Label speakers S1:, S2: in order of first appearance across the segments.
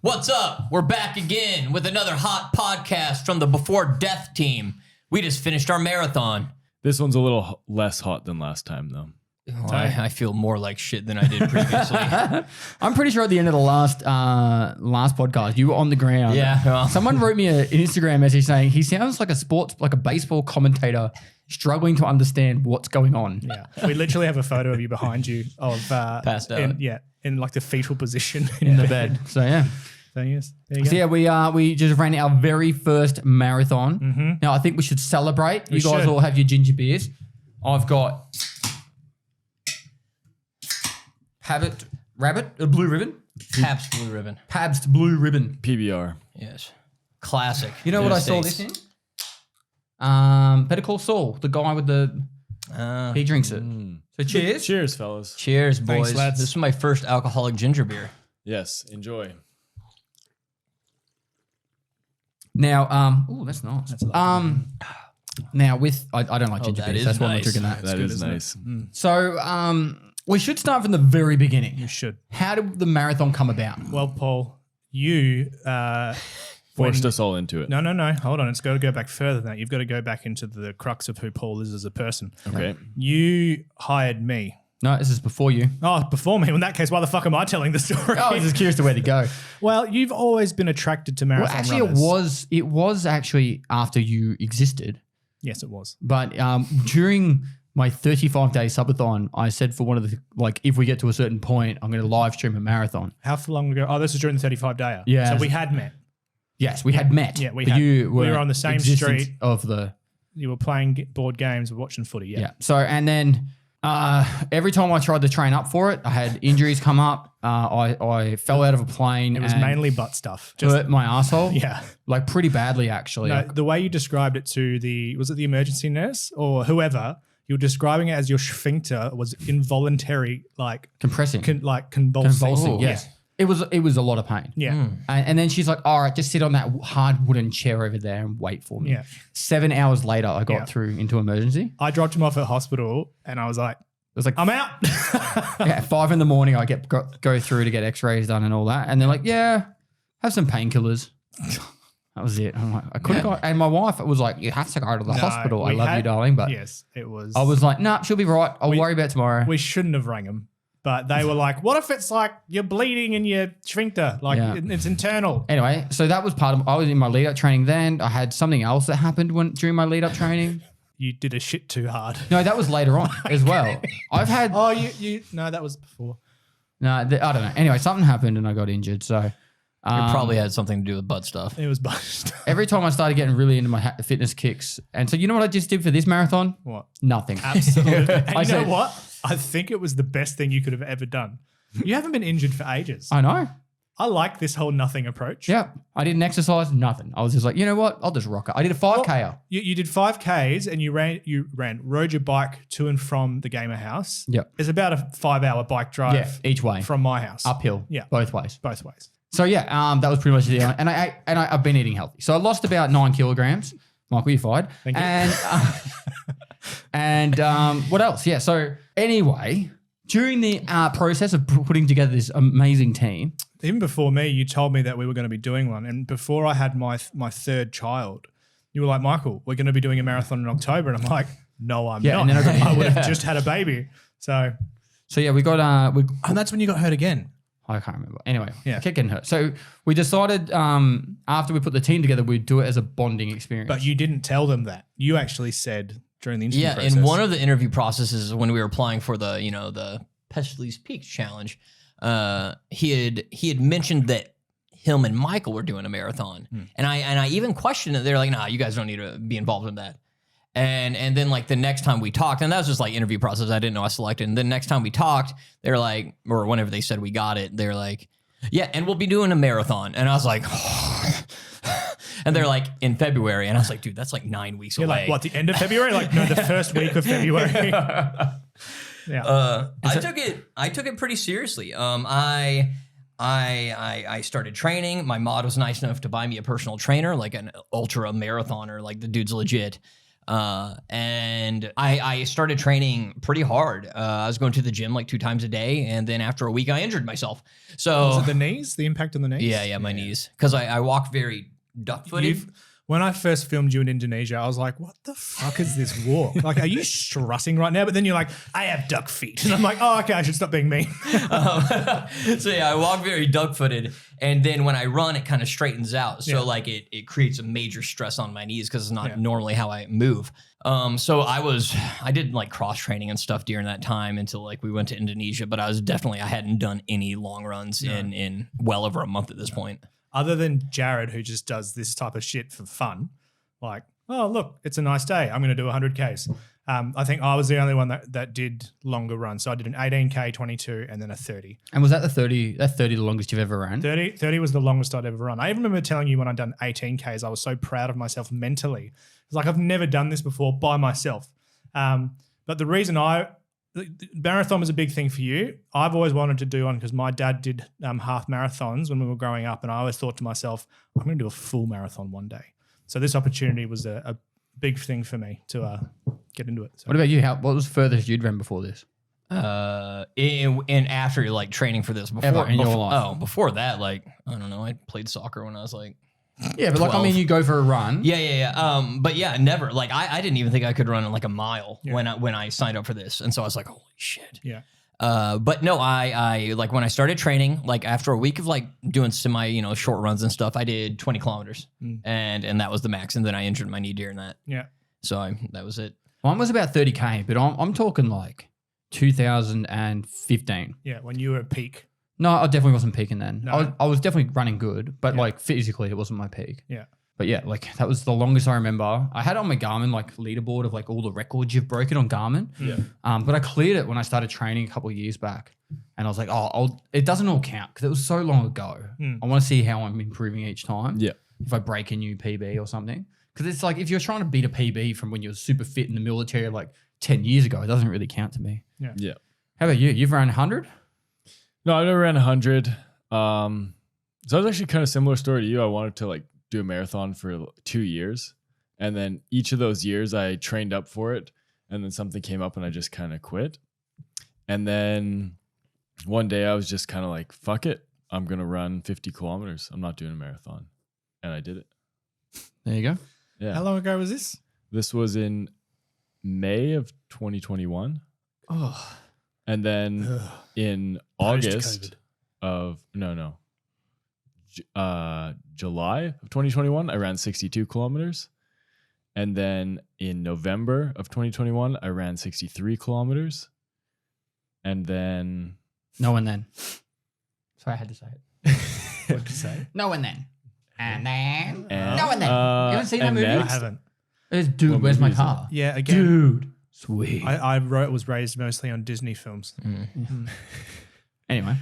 S1: What's up? We're back again with another hot podcast from the Before Death team. We just finished our marathon.
S2: This one's a little less hot than last time, though.
S1: Oh, I feel more like shit than I did previously.
S3: I'm pretty sure at the end of the last podcast, you were on the ground.
S1: Yeah. Well.
S3: Someone wrote me an Instagram message saying he sounds like a baseball commentator struggling to understand what's going on.
S4: Yeah, we literally have a photo of you behind you of
S1: Passed out.
S4: in like the fetal position
S3: In the bed. So yeah.
S4: So yes, there you go.
S3: So yeah, we just ran our very first marathon.
S4: Mm-hmm.
S3: Now I think we should celebrate.
S4: We
S3: You guys
S4: should.
S3: all have your ginger beers. I've got Blue Ribbon.
S1: Pabst Blue Ribbon.
S3: Pabst Blue Ribbon.
S2: PBR.
S1: Yes. Classic.
S3: You know what I saw
S1: States.
S3: this in? Better Call Saul, the guy with the he drinks it. So cheers.
S2: Cheers, fellas.
S1: Cheers, boys.
S4: Thanks, lads.
S1: This is my first alcoholic ginger beer.
S2: Yes, enjoy.
S3: Now, oh, that's nice. Now with I don't like ginger
S1: that
S3: beers.
S1: is
S3: That's why I'm not
S1: nice.
S3: drinking that.
S2: That
S4: good,
S2: is
S4: isn't it?
S2: nice.
S3: So we should start from the very beginning.
S4: You should.
S3: How did the marathon come about?
S4: Well, Paul, you
S2: Forced us all into it.
S4: No. Hold on. It's got to go back further than that. You've got to go back into the crux of who Paul is as a person.
S2: Okay.
S4: You hired me.
S3: No, this is before you.
S4: Oh, before me. In that case, why the fuck am I telling the story?
S3: I was just curious to where to go.
S4: Well, you've always been attracted to
S3: Well,
S4: marathon
S3: actually,
S4: runners.
S3: it was actually after you existed,
S4: Yes, it was.
S3: but during my 35-day subathon, I said for one of the if we get to a certain point, I'm going to live stream a marathon.
S4: How long ago? Oh, this was during the 35-dayer.
S3: Yeah.
S4: So we had met.
S3: Yes, we had met.
S4: Yeah, we
S3: but
S4: had.
S3: You
S4: We were on the same
S3: existent
S4: street.
S3: of the.
S4: You were playing board games, watching footy.
S3: Yeah. So, and then every time I tried to train up for it, I had injuries come up. I fell out of a plane.
S4: It was
S3: and
S4: mainly butt stuff. Just
S3: hurt my asshole.
S4: yeah.
S3: Like pretty badly, actually.
S4: No, the way you described it to was it the emergency nurse or whoever? You were describing it as your sphincter was involuntary, like
S3: Compressing.
S4: convulsing.
S3: Convulsing,
S1: Oh.
S3: yes. It was a lot of pain.
S4: Yeah.
S3: And then she's like, all right, just sit on that hard wooden chair over there and wait for me.
S4: Yeah.
S3: 7 hours later, I got
S4: Yeah.
S3: through into emergency.
S4: I dropped him off at hospital, and I was like,
S3: It was like
S4: "I'm out."
S3: at 5 in the morning, I go through to get x-rays done and all that. And they're like, yeah, have some painkillers. That was it. I'm like, I couldn't go. And my wife was like, you have to go to the hospital. I
S4: we
S3: love you,
S4: had-
S3: darling. But
S4: yes, it was.
S3: I was like, nah, she'll be right. I'll worry about tomorrow.
S4: We shouldn't have rang him, but they were like, "What if it's like you're bleeding in your sphincter? Like
S3: Yeah.
S4: it's internal."
S3: Anyway, so that was I was in my lead up training then. I had something else that happened during my lead up training.
S4: You did a shit too hard.
S3: No, that was later on as well. I've had,
S4: Oh, you no, that was before.
S3: no, I don't know. Anyway, something happened and I got injured. So
S1: It probably had something to do with butt stuff.
S4: It was bust.
S3: every time I started getting really into my fitness kicks. And so you know what I just did for this marathon?
S4: What?
S3: Nothing.
S4: Absolutely. And
S3: I
S4: you know
S3: said-
S4: what? I think it was the best thing you could have ever done. You haven't been injured for ages.
S3: I know.
S4: I like this whole nothing approach.
S3: Yeah. I didn't exercise, nothing. I was just like, you know what? I'll just rock it. I did a 5K.
S4: You did 5Ks and you rode your bike to and from the gamer house.
S3: Yep.
S4: It's about a 5-hour bike drive
S3: Yeah, each way.
S4: from my house.
S3: Uphill.
S4: Yeah.
S3: Both ways.
S4: Both ways.
S3: So yeah, that was pretty much the and I've been eating healthy. So I lost about 9 kilograms. Michael, you're fired.
S4: Thank you.
S3: And what else? Yeah. So anyway, during the process of putting together this amazing team,
S4: Even before me, you told me that we were going to be doing one. And before I had my third child, you were like, "Michael, we're going to be doing a marathon in October." And I'm like, "No, I'm
S3: Yeah,
S4: not.
S3: and then I got-
S4: I would have just had a baby." So,
S3: yeah, we got
S4: and that's when you got hurt again.
S3: I can't remember. Anyway,
S4: Yeah.
S3: I kept getting hurt. So we decided after we put the team together, we'd do it as a bonding experience.
S4: But you didn't tell them that. You actually said during the interview
S1: Yeah,
S4: process.
S1: in one of the interview processes when we were applying for the Pestley's Peaks challenge, he had mentioned that him and Michael were doing a marathon, and I even questioned it. They're like, "Nah, you guys don't need to be involved in that." And then like the next time we talked, and that was just like interview process. I didn't know I selected. And then next time we talked, they're like, or whenever they said we got it, they're like, "Yeah, and we'll be doing a marathon." And I was like, and they're like in February, and I was like, "Dude, that's like 9 weeks
S4: You're
S1: away."
S4: like, what, the end of February? Like, no, the first week of February. Yeah.
S1: I took it pretty seriously. I started training. My mod was nice enough to buy me a personal trainer, like an ultra marathoner, like the dude's legit. And I started training pretty hard. I was going to the gym like 2 times a day. And then after a week, I injured myself. So
S4: Was it the knees? The impact on the knees?
S1: yeah, my knees. Because I walk very duck-footed.
S4: When I first filmed you in Indonesia, I was like, what the fuck is this walk? Like, are you strutting right now? But then you're like, I have duck feet. And I'm like, oh, okay, I should stop being mean.
S1: So yeah, I walk very duck-footed. And then when I run, it kind of straightens out. So like it creates a major stress on my knees because it's not normally how I move. So I did like cross training and stuff during that time until like we went to Indonesia. But I hadn't done any long runs in well over a month at this point.
S4: Other than Jared, who just does this type of shit for fun, like, oh, look, it's a nice day. I'm going to do 100Ks. I think I was the only one that did longer runs. So I did an 18K, 22, and then a 30.
S3: And was that the 30? That's 30 the longest you've ever ran?
S4: 30 was the longest I'd ever run. I even remember telling you when I'd done 18Ks, I was so proud of myself mentally. It's like, I've never done this before by myself. But the reason the marathon was a big thing for you. I've always wanted to do one because my dad did half marathons when we were growing up, and I always thought to myself, I'm going to do a full marathon one day. So this opportunity was a big thing for me to get into it. So.
S3: What about you? What was the furthest you'd run before this?
S1: And after like training for this before
S3: Ever in your life?
S1: Oh, before that, like I don't know, I played soccer when I was like
S3: Yeah, but 12. Like, I mean, you go for a run.
S1: Yeah. But yeah, never. Like, I didn't even think I could run in like a mile when I signed up for this, and so I was like, holy shit.
S4: Yeah.
S1: But no, I like when I started training, like after a week of like doing semi, short runs and stuff, I did 20 kilometers, and that was the max, and then I injured my knee during that.
S4: Yeah.
S1: So that was it.
S3: Mine was about 30K, but I'm talking like 2015.
S4: Yeah, when you were at peak.
S3: No, I definitely wasn't peaking then.
S4: No.
S3: I was definitely running good, but like physically it wasn't my peak.
S4: Yeah.
S3: But yeah, like that was the longest I remember. I had it on my Garmin like leaderboard of like all the records you've broken on Garmin.
S2: Yeah.
S3: But I cleared it when I started training a couple of years back, and I was like, it doesn't all count because it was so long ago. I want to see how I'm improving each time.
S2: Yeah.
S3: If I break a new PB or something, because it's like if you're trying to beat a PB from when you were super fit in the military like 10 years ago, it doesn't really count to me.
S4: Yeah.
S2: Yeah.
S3: How about you? You've run 100?
S2: No, I never ran 100. So it was actually kind of similar story to you. I wanted to like do a marathon for 2 years. And then each of those years I trained up for it. And then something came up and I just kind of quit. And then one day I was just kind of like, fuck it. I'm going to run 50 kilometers. I'm not doing a marathon. And I did it.
S3: There you go.
S2: Yeah.
S4: How long ago was this?
S2: This was in May of 2021.
S4: Oh.
S2: And then in August of July of 2021, I ran 62 kilometers. And then in November of 2021, I ran 63 kilometers. And then
S3: No and then. Sorry, I had to say it.
S4: What did you say?
S3: No and then. And then.
S2: And,
S3: No and then. You haven't seen that movie?
S4: I haven't.
S3: It's Dude,
S2: What
S3: Where's My
S2: movie is it?
S3: Car?
S4: Yeah, again.
S3: Dude. Sweet.
S4: I was raised mostly on Disney films.
S3: Anyway.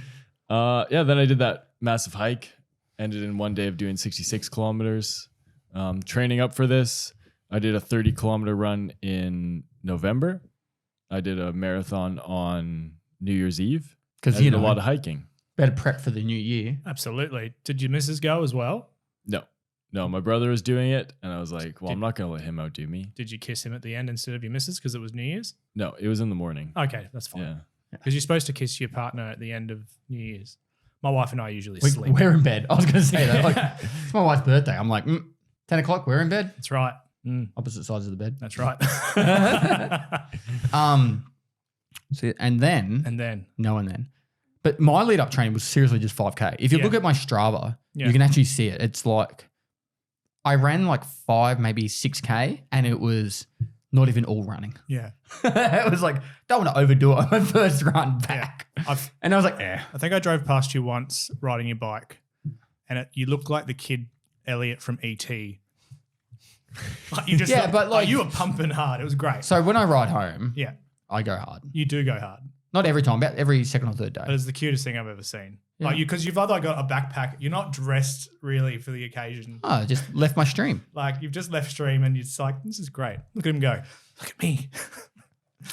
S2: then I did that massive hike. Ended in one day of doing 66 kilometers. Training up for this, I did a 30 kilometer run in November. I did a marathon on New Year's Eve.
S3: Because
S2: I did a lot of hiking.
S3: better prep for the new year.
S4: Absolutely. Did your missus go as well?
S2: No, my brother was doing it, and I was like, well, I'm not going to let him outdo me.
S4: Did you kiss him at the end instead of your missus because it was New Year's?
S2: No, it was in the morning.
S4: Okay, that's fine.
S2: Yeah.
S4: Because you're supposed to kiss your partner at the end of New Year's. My wife and I usually sleep.
S3: We're in bed. I was going to say that. Like, it's my wife's birthday. I'm like, 10 o'clock, we're in bed.
S4: That's right.
S3: Opposite sides of the bed.
S4: That's right.
S3: So, and then. But my lead up training was seriously just 5K. If you look at my Strava, you can actually see it. It's like, I ran like 5, maybe 6K, and it was not even all running.
S4: Yeah.
S3: It was like, don't want to overdo it on my first run back. And I was like,
S4: I think I drove past you once riding your bike, and you looked like the kid Elliot from E.T. Like you just
S3: but like
S4: you were pumping hard. It was great.
S3: So when I ride home,
S4: Yeah,
S3: I go hard.
S4: you do go hard.
S3: Not every time, about every second or third day.
S4: That is the cutest thing I've ever seen.
S3: Yeah.
S4: Like because you've either got a backpack, you're not dressed really for the occasion.
S3: Oh, I just left my stream.
S4: Like you've just left stream and it's like, this is great. Look at him go. Look at me.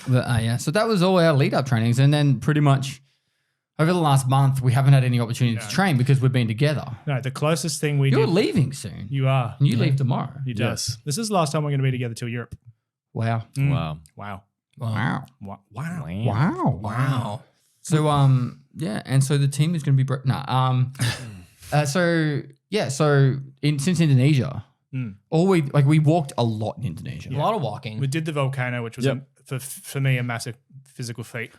S3: But so that was all our lead up trainings. And then pretty much over the last month, we haven't had any opportunity to train because we've been together.
S4: No, the closest thing we
S3: You're
S4: did.
S3: leaving soon.
S4: You are.
S3: And you leave tomorrow.
S4: You do.
S2: Yes.
S4: This is the last time we're going to be together till Europe.
S3: Wow.
S2: Wow.
S4: Wow.
S3: Wow.
S4: Wow.
S3: Wow.
S1: Wow.
S3: So and so the team is going to be since Indonesia, we walked a lot in Indonesia.
S1: A lot of walking.
S4: We did the volcano, which was for me a massive physical feat.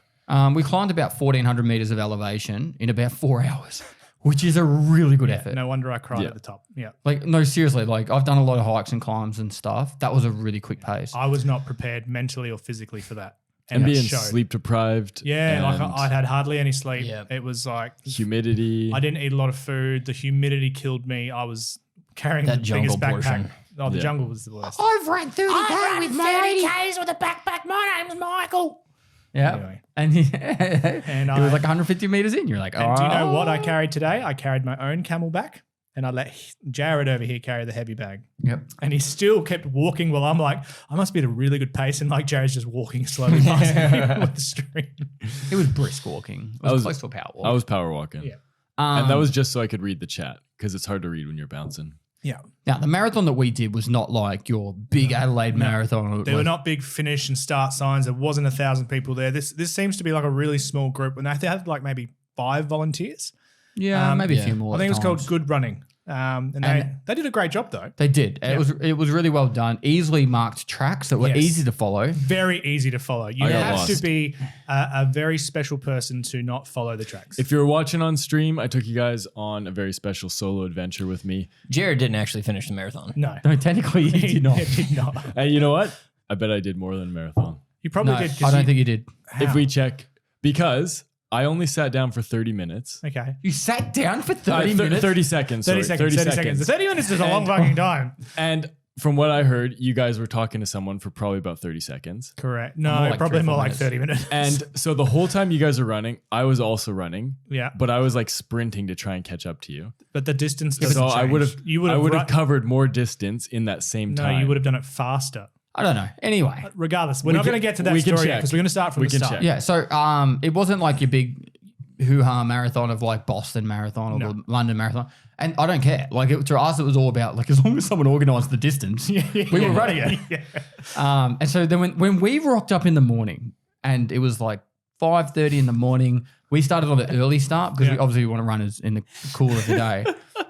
S3: We climbed about 1,400 meters of elevation in about 4 hours, which is a really good effort.
S4: No wonder I cried at the top. Yeah.
S3: Like, no, seriously, like I've done a lot of hikes and climbs and stuff. That was a really quick pace.
S4: I was not prepared mentally or physically for that.
S2: And
S4: that
S2: being
S4: showed.
S2: sleep deprived.
S4: Yeah, like I'd had hardly any sleep.
S1: Yeah.
S4: It was like
S2: humidity.
S4: I didn't eat a lot of food. The humidity killed me. I was carrying
S1: That
S4: the biggest
S1: jungle
S4: backpack.
S1: portion.
S4: Oh, the jungle was the worst.
S3: I've ran 30K with my
S4: 30Ks with a backpack. My name's Michael.
S3: Yeah.
S4: Anyway.
S3: And it was like 150 meters in. You're like,
S4: and do you know what I carried today? I carried my own camelback and I let Jared over here carry the heavy bag.
S3: Yep.
S4: And he still kept walking while I'm like, I must be at a really good pace. And like Jared's just walking slowly past me with the stream.
S3: It was brisk walking. It was close to a power walk.
S2: I was power walking.
S4: Yeah.
S2: And that was just so I could read the chat because it's hard to read when you're bouncing.
S4: Yeah.
S3: Now, the marathon that we did was not like your big Adelaide marathon.
S4: There were not big finish and start signs. There wasn't 1,000 people there. This seems to be like a really small group. And they had like maybe 5 volunteers.
S3: Yeah, maybe a few more.
S4: I think it was called Good Running. And they did a great job though.
S3: They did. It was really well done. Easily marked tracks that were easy to follow.
S4: Very easy to follow. You have
S2: lost.
S4: to be a very special person to not follow the tracks.
S2: If you're watching on stream, I took you guys on a very special solo adventure with me.
S1: Jared didn't actually finish the marathon.
S4: No,
S3: Technically you did not.
S4: He did not.
S2: And you know what? I bet I did more than a marathon.
S4: You probably
S3: No,
S4: did.
S3: I don't think you did.
S2: If we check, because I only sat down for 30 minutes.
S4: Okay.
S3: You sat down for 30 minutes?
S2: 30 seconds.
S4: 30
S2: sorry,
S4: seconds. 30 seconds. 30 minutes is a long fucking time.
S2: And from what I heard, you guys were talking to someone for probably about 30 seconds.
S4: Correct. No,
S3: More like
S4: probably
S3: 3 or 4
S4: more like
S3: minutes.
S4: 30 minutes.
S2: And so the whole time you guys are running, I was also running,
S4: yeah,
S2: but I was like sprinting to try and catch up to you.
S4: but the distance doesn't
S2: So I would
S4: change.
S2: have, I would have covered more distance in that same
S4: No,
S2: time.
S4: you would have done it faster.
S3: I don't know. Anyway.
S4: Regardless, we're
S2: We
S4: not
S2: can-
S4: going to get to that
S2: we can
S4: story yet
S2: check.
S4: because we're going to start from
S2: We
S4: the
S2: can
S4: start.
S2: check.
S3: Yeah, so it wasn't like your big hoo-ha marathon of like Boston Marathon or the London Marathon. And I don't care. Like to us, it was all about like as long as someone organised the distance, we were running it.
S4: Yeah.
S3: And so then when we rocked up in the morning and it was like 5:30 in the morning, we started on the early start because we obviously want to run in the cool of the day.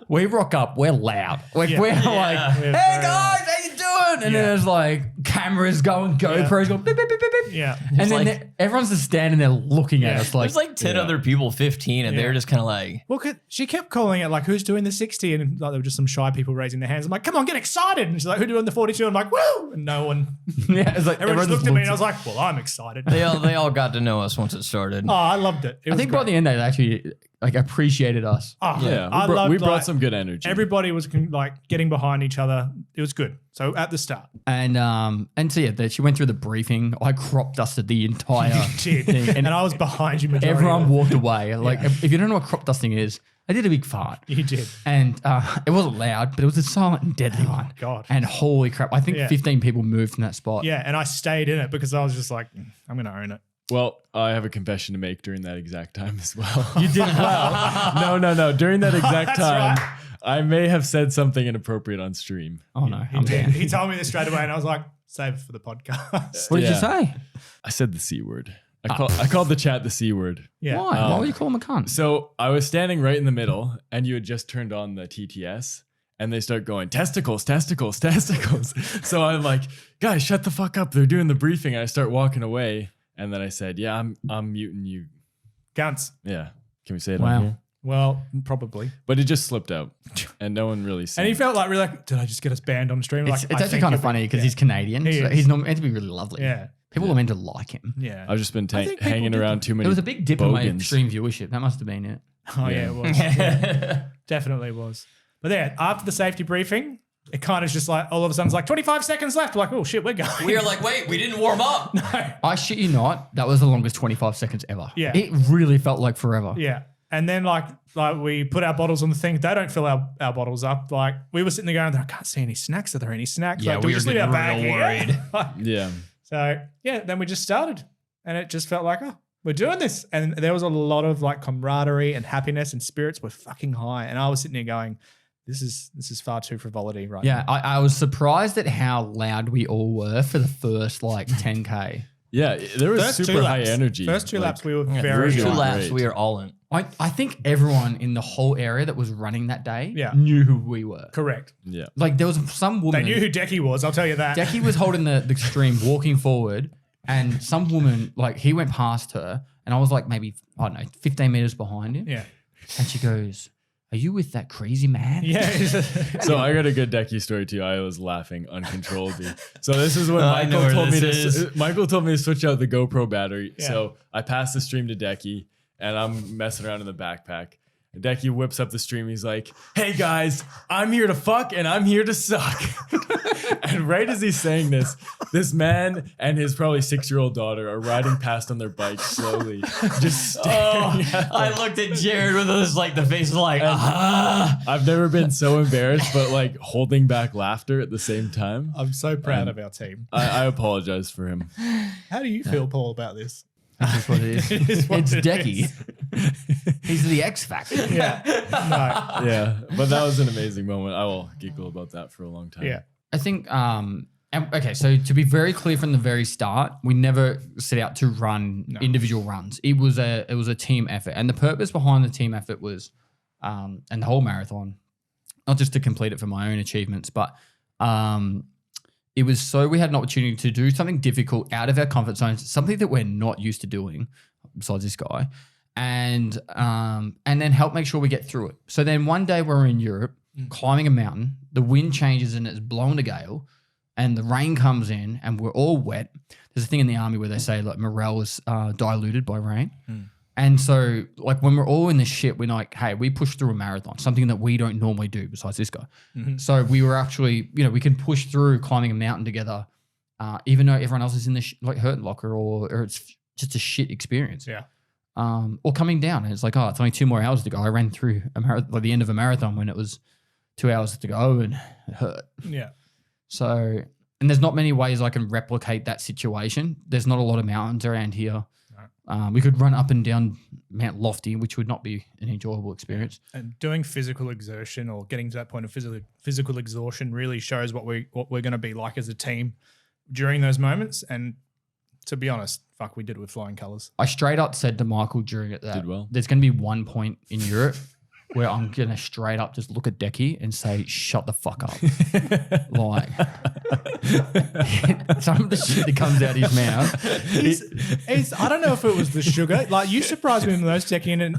S3: We rock up, we're loud. Like we're like, hey guys, how you doing? And then there's like cameras going, GoPros going, beep, beep, beep, beep, beep.
S4: Yeah.
S3: And then
S1: like-
S3: everyone's just standing there looking at us like,
S1: There's like 10 other people, 15, and they're just kind of like,
S4: Well, she kept calling it like, who's doing the 60? And like, there were just some shy people raising their hands. I'm like, come on, get excited. And she's like, who's doing the 42? I'm like, woo! And no one.
S3: yeah, it's like
S4: Everyone just looked at me and I
S3: looks-
S4: was like, well, I'm excited.
S1: they all got to know us once it started.
S4: Oh, I loved it. It
S3: I
S4: was
S3: think by
S4: great.
S3: the end they actually like appreciated us.
S4: Oh,
S2: Yeah,
S4: I
S2: we
S4: loved,
S2: brought
S4: like,
S2: some good energy.
S4: Everybody was like getting behind each other. It was good. So at the start.
S3: And so yeah, she went through the briefing. I crop dusted the entire
S4: Did.
S3: thing.
S4: And I was behind you majority
S3: Everyone
S4: of it.
S3: walked away. Like if you don't know what crop dusting is, I did a big fart.
S4: You did.
S3: And it wasn't loud, but it was a silent and deadly one.
S4: God.
S3: And holy crap, I think
S4: Yeah.
S3: 15 people moved from that spot.
S4: Yeah. And I stayed in it because I was just like, I'm going to own it.
S2: Well, I have a confession to make during that exact time as well.
S3: You did well.
S2: No. During that exact
S4: That's
S2: time,
S4: right.
S2: I may have said something inappropriate on stream.
S3: Oh no,
S4: He
S3: I'm
S4: did.
S3: down.
S4: He told me this straight away and I was like, save it for the podcast.
S3: What did you
S2: Yeah.
S3: say?
S2: I said the C word. I called the chat the C word.
S4: Yeah.
S3: Why? Why would you call him a cunt?
S2: So I was standing right in the middle and you had just turned on the TTS and they start going, testicles, testicles, testicles. So I'm like, guys, shut the fuck up. They're doing the briefing. And I start walking away. And then I said, yeah, I'm muting you.
S4: Guns.
S2: Yeah. Can we say it
S3: Wow.
S2: on here?
S4: Well, probably.
S2: But it just slipped out and no one really said
S4: And he felt like really like, did I just get us banned on stream?
S3: It's,
S4: Like,
S3: it's
S4: I
S3: actually
S4: think
S3: kind of
S4: you'll be-
S3: funny because
S4: yeah.
S3: he's Canadian.
S4: He
S3: so
S4: is.
S3: he's not meant to be really lovely.
S4: Yeah.
S3: People are meant to like him.
S4: Yeah.
S2: I've just been
S4: I think people
S2: hanging
S4: did
S2: around
S4: that.
S2: too many
S3: There was a big dip in my
S2: bogans.
S3: extreme viewership. That must have been it.
S4: Oh, yeah, it was. Yeah. Definitely was. But yeah, after the safety briefing, it kind of just like all of a sudden it's like 25 seconds left. We're like, oh shit, we're going.
S1: We were like, wait, we didn't warm up.
S3: I shit you not, that was the longest 25 seconds ever.
S4: Yeah.
S3: It really felt like forever.
S4: Yeah. And then like we put our bottles on the thing. They don't fill our bottles up. Like we were sitting there going, I can't see any snacks. Are there any snacks?
S1: Yeah,
S4: like, do
S1: we
S4: just
S1: were
S4: leave our
S1: getting
S4: bag
S1: real
S4: here? Like,
S2: Yeah.
S4: so yeah, then we just started and it just felt like, oh, we're doing this. And there was a lot of like camaraderie and happiness and spirits were fucking high. And I was sitting there going, this is far too frivolity right
S3: Yeah,
S4: now.
S3: I was surprised at how loud we all were for the first like 10K.
S2: Yeah, there was
S4: First
S2: super
S4: two
S2: high
S4: laps.
S2: energy.
S4: First two laps we were
S1: Yeah,
S4: very
S1: first two
S2: good.
S1: laps,
S2: Great.
S1: we are all in.
S3: I think everyone in the whole area that was running that day
S4: Yeah.
S3: knew who we were.
S4: correct.
S2: Yeah.
S3: Like there was some woman.
S4: They knew who Dekie was, I'll tell you that.
S3: Decky was holding the stream, walking forward, and some woman, like he went past her, and I was like maybe, I don't know, 15 meters behind him.
S4: Yeah.
S3: And she goes, "Are you with that crazy man?"
S4: Yeah.
S2: So I got a good Decky story too. I was laughing uncontrollably. So this is when
S1: I know where
S2: Michael told me to switch out the GoPro battery.
S4: Yeah.
S2: So I passed the stream to Decky, and I'm messing around in the backpack. And Decky whips up the stream. He's like, "Hey guys, I'm here to fuck and I'm here to suck." And right as he's saying this man and his probably 6-year-old daughter are riding past on their bikes slowly, just staring at them.
S1: I looked at Jared with this, like the face like,
S2: I've never been so embarrassed, but like holding back laughter at the same time.
S4: I'm so proud of our team.
S2: I apologize for him.
S4: How do you feel, Paul, about this?
S3: That's what it is.
S4: It is what
S3: It's
S4: it
S3: Decky.
S4: is.
S3: He's the X Factor.
S4: Yeah. No.
S2: Yeah, but that was an amazing moment. I will giggle about that for a long time.
S4: Yeah.
S3: I think, okay, so to be very clear from the very start, we never set out to run individual runs. It was a team effort. And the purpose behind the team effort was, and the whole marathon, not just to complete it for my own achievements, but it was so we had an opportunity to do something difficult out of our comfort zones, something that we're not used to doing, besides this guy, and then help make sure we get through it. So then one day we're in Europe, climbing a mountain, the wind changes and it's blowing a gale, and the rain comes in and we're all wet. There's a thing in the army where they say like morale is diluted by rain. And so like when we're all in this shit, we're like, hey, we pushed through a marathon, something that we don't normally do besides this guy. So we were actually, we can push through climbing a mountain together, even though everyone else is in the like hurt locker or it's just a shit experience.
S4: Yeah.
S3: Or coming down and it's like, oh, it's only 2 more hours to go. I ran through like the end of a marathon when it was 2 hours to go and it hurt.
S4: Yeah.
S3: So, and there's not many ways I can replicate that situation. There's not a lot of mountains around here. We could run up and down Mount Lofty, which would not be an enjoyable experience.
S4: And doing physical exertion or getting to that point of physical exhaustion really shows what we're going to be like as a team during those moments. And to be honest, fuck, we did it with flying colours.
S3: I straight up said to Michael during it that
S2: Did well. There's
S3: going to be one point in Europe where I'm going to straight up just look at Decky and say, shut the fuck up. Like, some of the shit that comes out his mouth.
S4: I don't know if it was the sugar. Like, you surprised me with those, Decky, and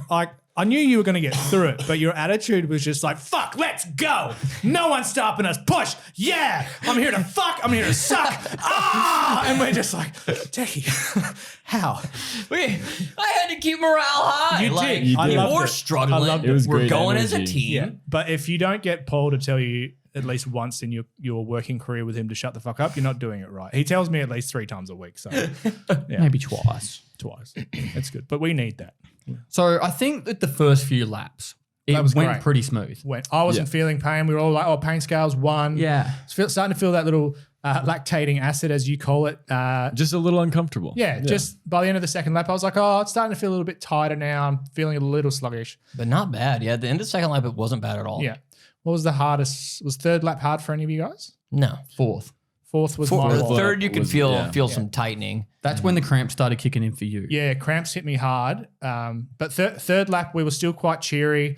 S4: I knew you were going to get through it, but your attitude was just like, fuck, let's go. No one's stopping us. Push. Yeah. I'm here to fuck. I'm here to suck. Ah! And we're just like, Decky, how?
S1: I had to keep morale high.
S4: You
S1: like,
S4: did. I loved
S1: we're
S4: it.
S1: struggling.
S4: I loved it.
S2: It was
S1: We're
S2: great
S1: going as a
S2: energy.
S1: team.
S4: Yeah. But if you don't get Paul to tell you at least once in your working career with him to shut the fuck up, you're not doing it right. He tells me at least 3 times a week. So yeah.
S3: Maybe twice.
S4: It's good. But we need that.
S3: So I think that the first few laps, it
S4: That was
S3: went
S4: great.
S3: pretty smooth.
S4: I wasn't feeling pain. We were all like, oh, pain scale's 1.
S3: Yeah.
S4: Starting to feel that little lactating acid, as you call it.
S2: Just a little uncomfortable.
S4: Just by the end of the second lap, I was like, oh, it's starting to feel a little bit tighter now. I'm feeling a little sluggish.
S1: But not bad. Yeah, at the end of the second lap, it wasn't bad at all.
S4: Yeah. What was the hardest? Was third lap hard for any of you guys?
S1: No.
S3: Fourth.
S4: Fourth was
S1: The
S4: my one.
S1: third, you could
S2: was-
S1: feel
S2: yeah.
S1: some tightening.
S3: That's when the cramps started kicking in for you.
S4: Yeah, cramps hit me hard. But third lap, we were still quite cheery.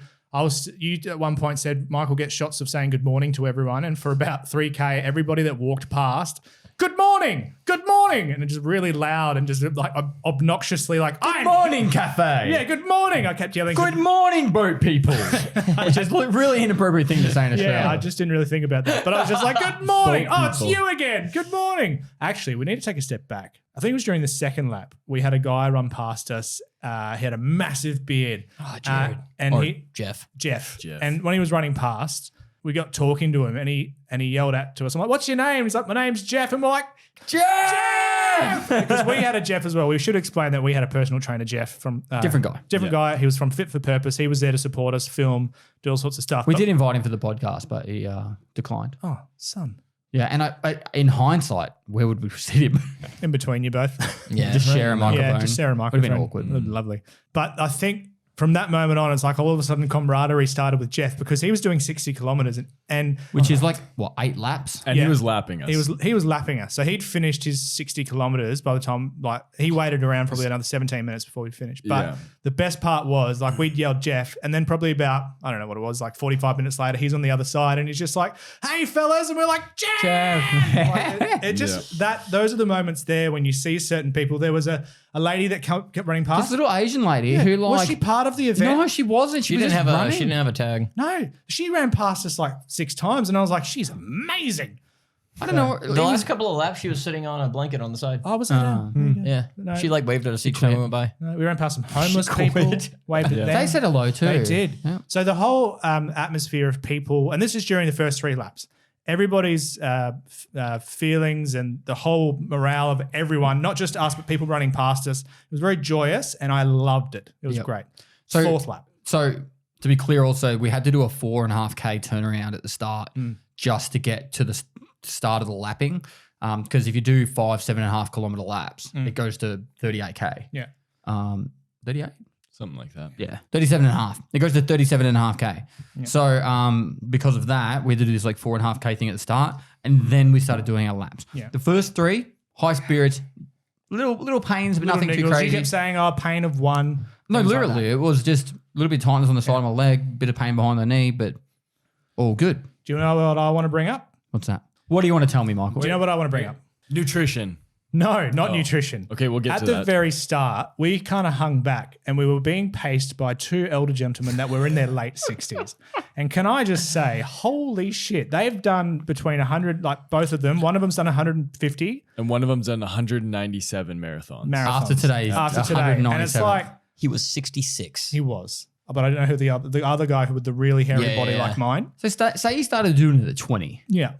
S4: You at one point said, Michael, get shots of saying good morning to everyone. And for about 3K, everybody that walked past, good morning. And it just really loud and just like obnoxiously like,
S3: Good morning, cafe.
S4: Yeah, good morning. I kept yelling.
S3: Good morning, boat people. Which is a really inappropriate thing to say in Australia.
S4: Yeah, I just didn't really think about that. But I was just like, good morning.
S2: Boat
S4: Oh, it's
S2: people.
S4: you again. Good morning. Actually, we need to take a step back. I think it was during the second lap. We had a guy run past us. He had a massive beard.
S1: Oh, Jared.
S4: And
S1: Or
S4: Jeff.
S2: Jeff.
S4: And when he was running past, we got talking to him and he yelled to us. I'm like, what's your name? He's like, my name's Jeff. And we're like, Jeff! Because we had a Jeff as well. We should explain that we had a personal trainer, Jeff, from
S3: Different guy.
S4: Different guy. He was from Fit for Purpose. He was there to support us, film, do all sorts of stuff.
S3: We
S4: But-
S3: did invite him for the podcast, but he declined.
S4: Oh, son.
S3: Yeah, and I in hindsight, where would we sit him?
S4: In between you both.
S1: Yeah.
S3: Just share a microphone.
S4: Yeah, just share a
S3: Would
S4: microphone.
S3: have been awkward.
S4: Lovely. But I think from that moment on, it's like all of a sudden camaraderie started with Jeff because he was doing 60 kilometers and
S3: which is like what 8 laps.
S2: And he was lapping us.
S4: He was lapping us. So he'd finished his 60 kilometers by the time like he waited around probably another 17 minutes before we finished. But the best part was like we'd yelled Jeff and then probably about, I don't know what it was, like 45 minutes later, he's on the other side and he's just like, "Hey fellas," and we're like, "Jeff." Like, it just those are the moments there when you see certain people. There was a lady that kept running past.
S3: This little Asian lady who like
S4: was she part of the event?
S3: No, she wasn't. She
S1: didn't
S3: was
S1: have
S3: running.
S1: she didn't have a tag.
S4: No, she ran past us like 6 times, and I was like, "She's amazing."
S3: I don't know.
S1: The last couple of laps, she was sitting on a blanket on the side.
S4: I was there.
S1: Yeah,
S4: No.
S1: she like waved at us each time we went by.
S4: No, we ran past some homeless people. Waved at them.
S3: They said hello too.
S4: They did.
S3: Yeah.
S4: So the whole atmosphere of people, and this is during the first 3 laps, everybody's feelings and the whole morale of everyone, not just us, but people running past us, it was very joyous and I loved it. It was great.
S3: So
S4: 4th lap.
S3: So to be clear, also we had to do a 4.5K turnaround at the start just to get to the start of the lapping. Because if you do 7.5 kilometer laps, it goes to 38K.
S4: Yeah.
S3: 38.
S2: Something like that.
S3: Yeah, 37.5. It goes to 37.5K. Yeah. So because of that, we had to do this like 4.5K thing at the start, and then we started doing our laps.
S4: Yeah.
S3: The first 3, high spirits, little pains, but nothing too crazy.
S4: You kept saying, "Oh, pain of 1."
S3: No, literally, it was just a little bit of tightness on the side of my leg, bit of pain behind the knee, but all good.
S4: Do you know what I want to bring up?
S3: What's that? What do you want to tell me, Michael?
S4: Do you know what I want to bring up?
S2: Nutrition.
S4: No, not nutrition.
S2: Okay, we'll get to
S4: that.
S2: that.
S4: At the very start, we kind of hung back and we were being paced by 2 elder gentlemen that were in their late 60s. And can I just say, holy shit, they've done between 100, like both of them. One of them's done 150.
S2: And one of them's done 197 marathons.
S3: After today.
S4: And it's like,
S1: he was 66.
S4: He was. But I don't know who the other guy who with the really hairy body like mine.
S3: So say you started doing it at 20.
S4: Yeah.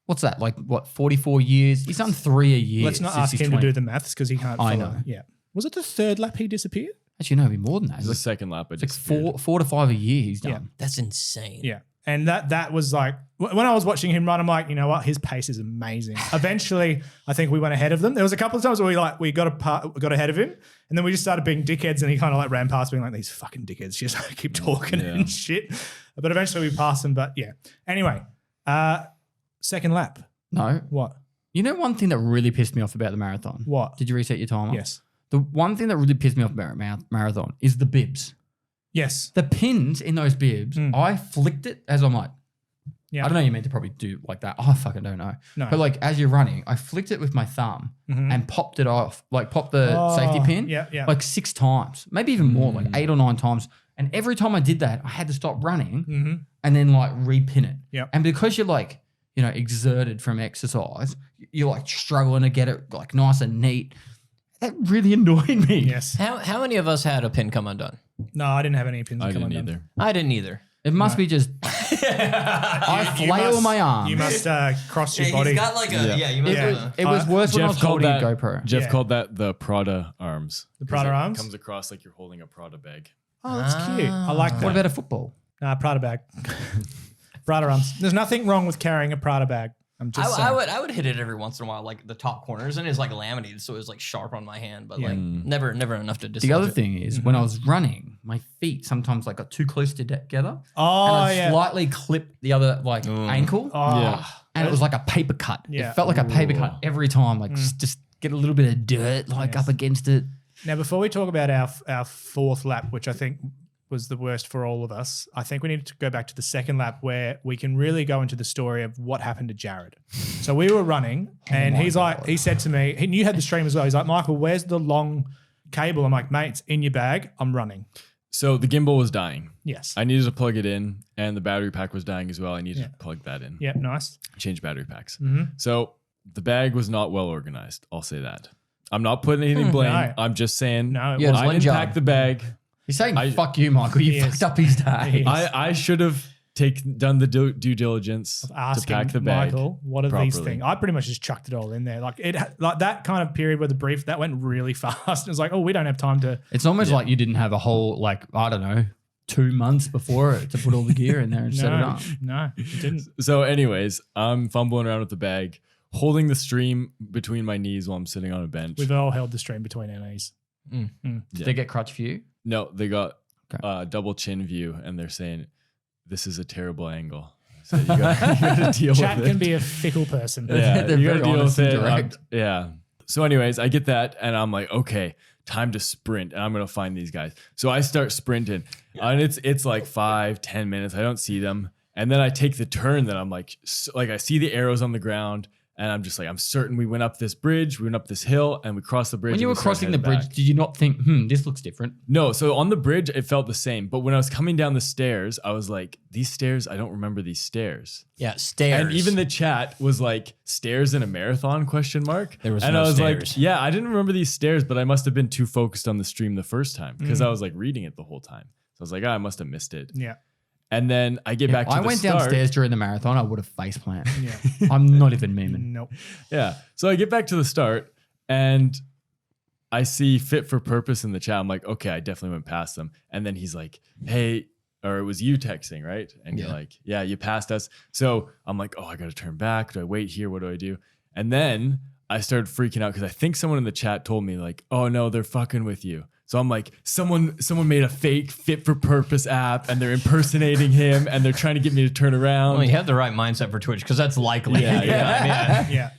S3: What's that? Like what? 44 years? He's done 3 a year.
S4: Let's not ask him to do the maths because he can't follow.
S3: I know.
S4: Yeah. Was it the 3rd lap he disappeared?
S3: Actually, no, it'd be more than that.
S2: It's the second lap.
S3: It's like 4 to 5 a year he's done.
S4: Yeah.
S1: That's insane.
S4: Yeah. And that was like, when I was watching him run, I'm like, you know what? His pace is amazing. Eventually, I think we went ahead of them. There was a couple of times where we got ahead of him, and then we just started being dickheads, and he kind of like ran past being like, these fucking dickheads just like keep talking and shit. But eventually we passed them. But yeah. Anyway, 2nd lap.
S3: No.
S4: What?
S3: You know one thing that really pissed me off about the marathon?
S4: What?
S3: Did you reset your timer?
S4: Yes.
S3: The one thing that really pissed me off about marathon is the bibs.
S4: Yes.
S3: The pins in those bibs, I flicked it as I'm like,
S4: yeah.
S3: I don't know, you meant to probably do like that. I fucking don't know.
S4: No.
S3: But like as you're running, I flicked it with my thumb and popped it off, like popped the safety pin like 6 times, maybe even more, like 8 or 9 times. And every time I did that, I had to stop running and then like repin it.
S4: Yep.
S3: And because you're like, you know, exerted from exercise, you're like struggling to get it like nice and neat. That really annoyed me.
S4: Yes.
S1: How many of us had a pin come undone?
S4: No, I didn't have any pins.
S2: I didn't either.
S1: I didn't either.
S3: It must be just I flail my arm.
S4: You must cross your body.
S1: He's got like a you must
S3: It was worse when I was holding a GoPro.
S2: Jeff called that the Prada arms.
S4: The Prada arms?
S2: Comes across like you're holding a Prada bag.
S4: Oh, that's cute. I like that.
S3: What about a football?
S4: Nah, Prada bag. Prada arms. There's nothing wrong with carrying a Prada bag. I'm just saying.
S1: I would hit it every once in a while, like the top corners, and it's like laminated, so it was like sharp on my hand, but like never enough to dislodge
S3: The other
S1: it.
S3: thing is when I was running, my feet sometimes like got too close together.
S4: Oh,
S3: and I'd slightly clip the other like ankle.
S4: Oh.
S2: Yeah.
S3: And it was like a paper cut.
S4: Yeah.
S3: It felt like a paper cut every time. Like just get a little bit of dirt like up against it.
S4: Now, before we talk about our 4th lap, which I think was the worst for all of us, I think we need to go back to the 2nd lap where we can really go into the story of what happened to Jared. So we were running and he said to me, and you had the stream as well. He's like, Michael, where's the long cable? I'm like, mate, it's in your bag. I'm running.
S2: So the gimbal was dying.
S4: Yes.
S2: I needed to plug it in, and the battery pack was dying as well. I needed to plug that in.
S4: Yeah, nice.
S2: Change battery packs. So the bag was not well organized. I'll say that. I'm not putting any blame.
S4: No.
S2: I'm just saying
S4: No,
S1: Yeah,
S2: I didn't pack the bag.
S3: He's saying, fuck you, Michael. You fucked up his day.
S2: I should have done the due diligence to pack the bag.
S4: Michael, what are these
S2: properly.
S4: things? I pretty much just chucked it all in there. Like that kind of period where the brief that went really fast. It was like, oh, we don't have time to.
S3: It's almost like you didn't have a whole, like, I don't know, 2 months before it to put all the gear in there and set it up.
S4: No, it didn't.
S2: So anyways, I'm fumbling around with the bag, holding the stream between my knees while I'm sitting on a bench.
S4: We've all held the stream between our knees.
S3: Did they get crutch for you?
S2: No, they got double chin view, and they're saying, this is a terrible angle. So you got to deal with it.
S4: Chat can be a fickle person.
S2: Yeah,
S3: They're
S2: you got to
S3: very
S2: deal
S3: honest
S2: with
S3: and
S2: it.
S3: direct.
S2: Yeah. So anyways, I get that, and I'm like, okay, time to sprint, and I'm going to find these guys. So I start sprinting, and it's like 5-10 minutes. I don't see them. And then I take the turn that I'm like I see the arrows on the ground, and I'm just like, I'm certain we went up this bridge, we went up this hill, and we crossed the bridge.
S3: When you were crossing the bridge, did you not think, this looks different?
S2: No. So on the bridge, it felt the same. But when I was coming down the stairs, I was like, these stairs, I don't remember these stairs.
S1: Yeah, stairs.
S2: And even the chat was like, stairs in a marathon, question mark.
S1: There was
S2: and
S1: no
S2: I was
S1: stairs.
S2: like, yeah, I didn't remember these stairs, but I must have been too focused on the stream the first time because I was like reading it the whole time. So I was like, I must have missed it.
S4: Yeah.
S2: And then I get back to
S3: I
S2: the
S3: went
S2: start.
S3: downstairs during the marathon. I would have face planted.
S4: Yeah.
S3: I'm not even memeing.
S4: Nope.
S2: Yeah. So I get back to the start and I see Fit for Purpose in the chat. I'm like, okay, I definitely went past them. And then he's like, hey, or it was you texting, right? And you're like, yeah, you passed us. So I'm like, oh, I got to turn back. Do I wait here? What do I do? And then I started freaking out because I think someone in the chat told me like, oh no, they're fucking with you. So I'm like, someone made a fake Fit for Purpose app and they're impersonating him and they're trying to get me to turn around.
S1: Well, you have the right mindset for Twitch because that's likely.
S2: Yeah.
S4: Yeah.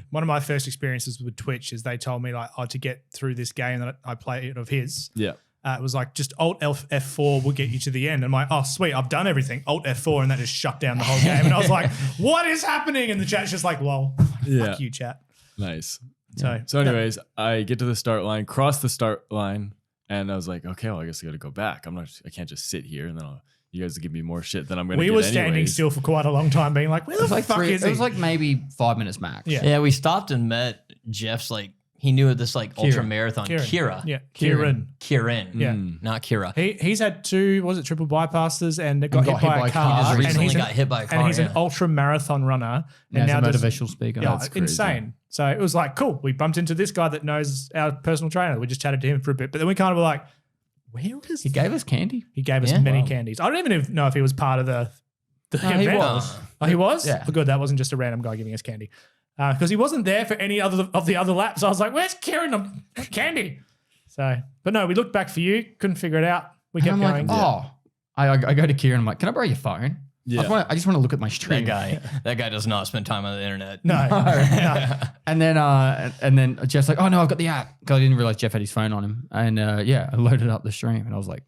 S4: One of my first experiences with Twitch is they told me like, to get through this game that I played of his.
S2: Yeah.
S4: It was like just Alt F4 will get you to the end. And I'm like, oh, sweet, I've done everything. Alt F4, and that just shut down the whole game. And I was like, what is happening? And the chat's just like, lol, fuck you, chat.
S2: Nice.
S4: So
S2: anyways, I get to the start line, cross the start line, and I was like, okay, well, I guess I got to go back. I can't just sit here and then you guys will give me more shit than I'm going to get
S4: we were standing
S2: anyways.
S4: still for quite a long time being like, where the fuck is he?
S3: It was like maybe 5 minutes max.
S4: Yeah.
S1: We stopped and met Jeff's he knew of this ultra marathon. Kira.
S4: Yeah, Kieran.
S1: Yeah.
S2: Mm.
S1: Not Kira.
S4: He's had 2, was it triple bypasses and got hit by a car.
S1: He just recently
S4: and
S1: got hit by a car.
S4: And he's an ultra marathon runner.
S3: Now
S4: And
S3: he's a
S4: does-
S3: motivational speaker.
S4: Yeah,
S3: That's crazy.
S4: insane. So it was like, cool. We bumped into this guy that knows our personal trainer. We just chatted to him for a bit. But then we kind of were like, where is
S3: He gave us candy.
S4: He gave us many candies. I don't even know if he was part of the event.
S3: He was.
S4: Oh, he was?
S3: Yeah.
S4: Oh, good. That wasn't just a random guy giving us candy. Because he wasn't there for any other of the other laps. I was like, where's Kieran? Candy. So, but no, we looked back for you. Couldn't figure it out. We kept
S3: I'm
S4: going.
S3: like, I go to Kieran. I'm like, can I borrow your phone?
S2: Yeah.
S3: I just want to look at my stream.
S1: That guy does not spend time on the internet.
S4: No.
S3: And then Jeff's like, oh no, I've got the app. Because I didn't realize Jeff had his phone on him. And I loaded up the stream and I was like,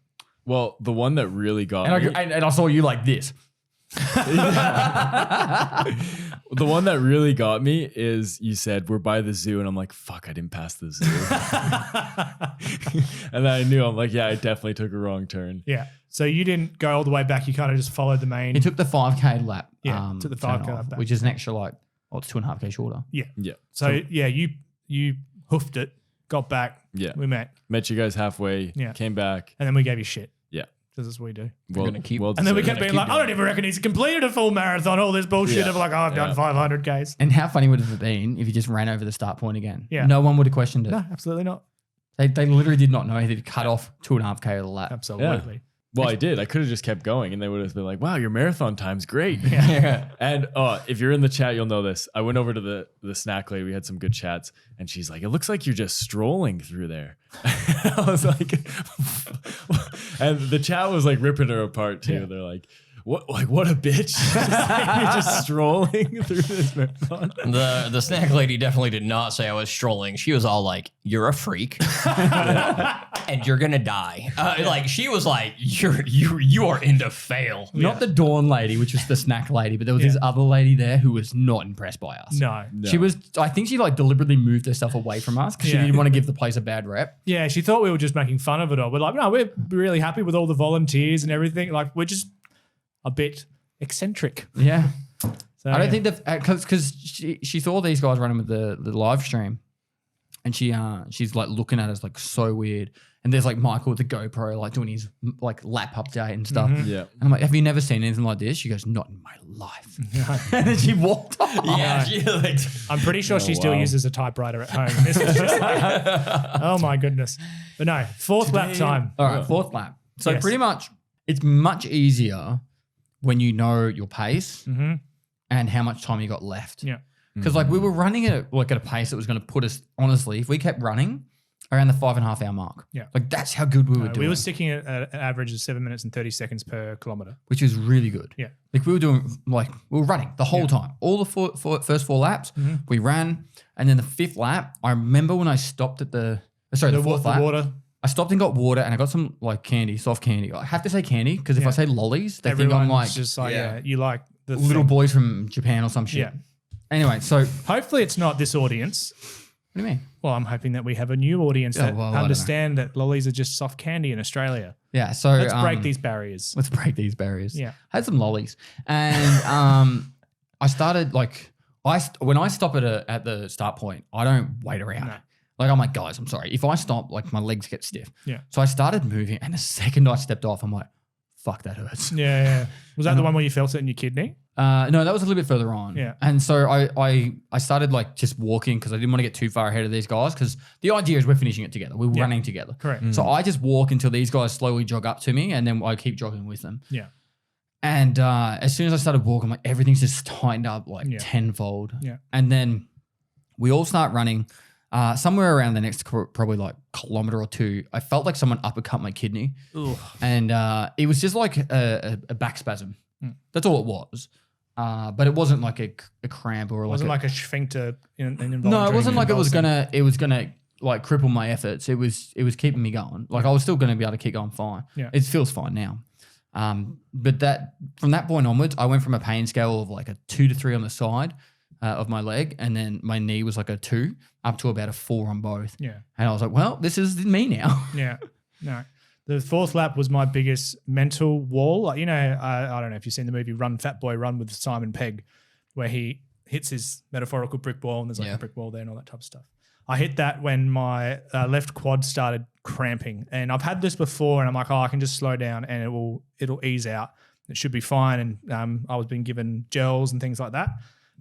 S2: Well, the one that really got me.
S3: and I saw you like this.
S2: The one that really got me is you said we're by the zoo, and I'm like, fuck, I didn't pass the zoo. And then I knew, I'm like, yeah, I definitely took a wrong turn.
S4: Yeah. So you didn't go all the way back. You kind of just followed the main.
S3: He took the 5K lap.
S4: Yeah, took the 5K lap back.
S3: which is an extra it's 2.5K shorter.
S4: Yeah.
S2: Yeah.
S4: So yeah, you hoofed it, got back.
S2: Yeah.
S4: We met.
S2: Met you guys halfway.
S4: Yeah.
S2: Came back.
S4: And then we gave you shit.
S2: Yeah.
S4: Because that's what we do.
S1: gonna keep-
S4: And then we kept
S2: deserved.
S4: being like, I don't even reckon he's completed a full marathon. All this bullshit
S2: Yeah.
S4: of like, oh, I've done
S2: Yeah.
S4: 500 Ks.
S3: And how funny would it have been if you just ran over the start point again?
S4: Yeah.
S3: No one would have questioned it.
S4: No, absolutely not.
S3: They literally did not know he'd cut off 2.5K of the lap.
S4: Absolutely.
S2: Well, I did. I could have just kept going, and they would have been like, wow, your marathon time's great.
S1: Yeah.
S2: And if you're in the chat, you'll know this. I went over to the snack lady. We had some good chats, and she's like, it looks like you're just strolling through there. I was like, and the chat was like ripping her apart too.
S4: Yeah.
S2: They're like, what a bitch. You're just strolling through this marathon.
S1: The snack lady definitely did not say I was strolling. She was all like, "You're a freak, and you're gonna die." Like she was like, "You are in to fail."
S3: Not the Dawn lady, which was the snack lady, but there was this other lady there who was not impressed by us.
S4: No.
S3: She was, I think she like deliberately moved herself away from us because she
S4: Yeah.
S3: didn't want to give the place a bad rep.
S4: Yeah, she thought we were just making fun of it all. We're like, no, we're really happy with all the volunteers and everything. Like, we're just a bit eccentric.
S3: Yeah.
S4: So,
S3: I don't think that, because she saw these guys running with the live stream and she's like looking at us like so weird. And there's like Michael with the GoPro like doing his like lap update and stuff.
S2: Yeah.
S3: And I'm like, have you never seen anything like this? She goes, not in my life. And then she walked off.
S1: Yeah, she like,
S4: I'm pretty sure she still
S2: wow.
S4: uses a typewriter at home. This is just like, oh my goodness. But no, fourth lap time.
S3: All right, fourth lap. So
S4: Yes.
S3: pretty much it's much easier when you know your pace and how much time you got left.
S4: Yeah.
S3: Because like we were running at a pace that was going to put us, honestly, if we kept running, around the 5.5 hour mark.
S4: Yeah.
S3: Like that's how good we were doing.
S4: We were sticking at an average of 7 minutes and 30 seconds per kilometer.
S3: Which is really good.
S4: Yeah.
S3: Like we were running the whole time. All the first 4 laps, we ran. And then the 5th lap, I remember when I stopped at the 4th lap.
S4: Water.
S3: I stopped and got water and I got some like candy, soft candy. I have to say candy because if I say lollies, they think I'm like
S4: just like, you like the
S3: little boys from Japan or some shit.
S4: Yeah.
S3: Anyway, so
S4: hopefully it's not this audience.
S3: what do you mean?
S4: Well, I'm hoping that we have a new audience that
S3: well, I don't
S4: understand that lollies are just soft candy in Australia.
S3: Yeah, so
S4: Let's break these barriers.
S3: Let's break these barriers.
S4: Yeah.
S3: I had some lollies, and I started like when I stop at the start point, I don't wait around.
S4: No.
S3: Like I'm like, guys, I'm sorry. If I stop, like my legs get stiff.
S4: Yeah.
S3: So I started moving, and the second I stepped off, I'm like, fuck, that hurts.
S4: Yeah. Was that the one where you felt it in your kidney?
S3: No, that was a little bit further on.
S4: Yeah.
S3: And so I started like just walking because I didn't want to get too far ahead of these guys because the idea is we're finishing it together. We're running together.
S4: Correct.
S3: So I just walk until these guys slowly jog up to me and then I keep jogging with them.
S4: Yeah.
S3: And as soon as I started walking, like everything's just tightened up like tenfold.
S4: Yeah.
S3: And then we all start running. Somewhere around the next probably like kilometer or 2, I felt like someone uppercut my kidney.
S4: Ugh.
S3: And it was just like a back spasm. That's all it was. But it wasn't like a cramp or
S4: It wasn't like a sphincter involved.
S3: No, it wasn't like it was gonna like cripple my efforts. It was keeping me going. Like I was still gonna be able to keep going fine.
S4: Yeah.
S3: It feels fine now. But from that point onwards, I went from a pain scale of like a 2 to 3 on the side of my leg, and then my knee was like a 2 up to about a 4 on both.
S4: Yeah.
S3: And I was like, well, this is me now.
S4: Yeah. No. The 4th lap was my biggest mental wall. Like, I don't know if you've seen the movie Run, Fat Boy, Run with Simon Pegg, where he hits his metaphorical brick wall and there's like a brick wall there and all that type of stuff. I hit that when my left quad started cramping. And I've had this before and I'm like, I can just slow down and it'll ease out. It should be fine. And I was being given gels and things like that.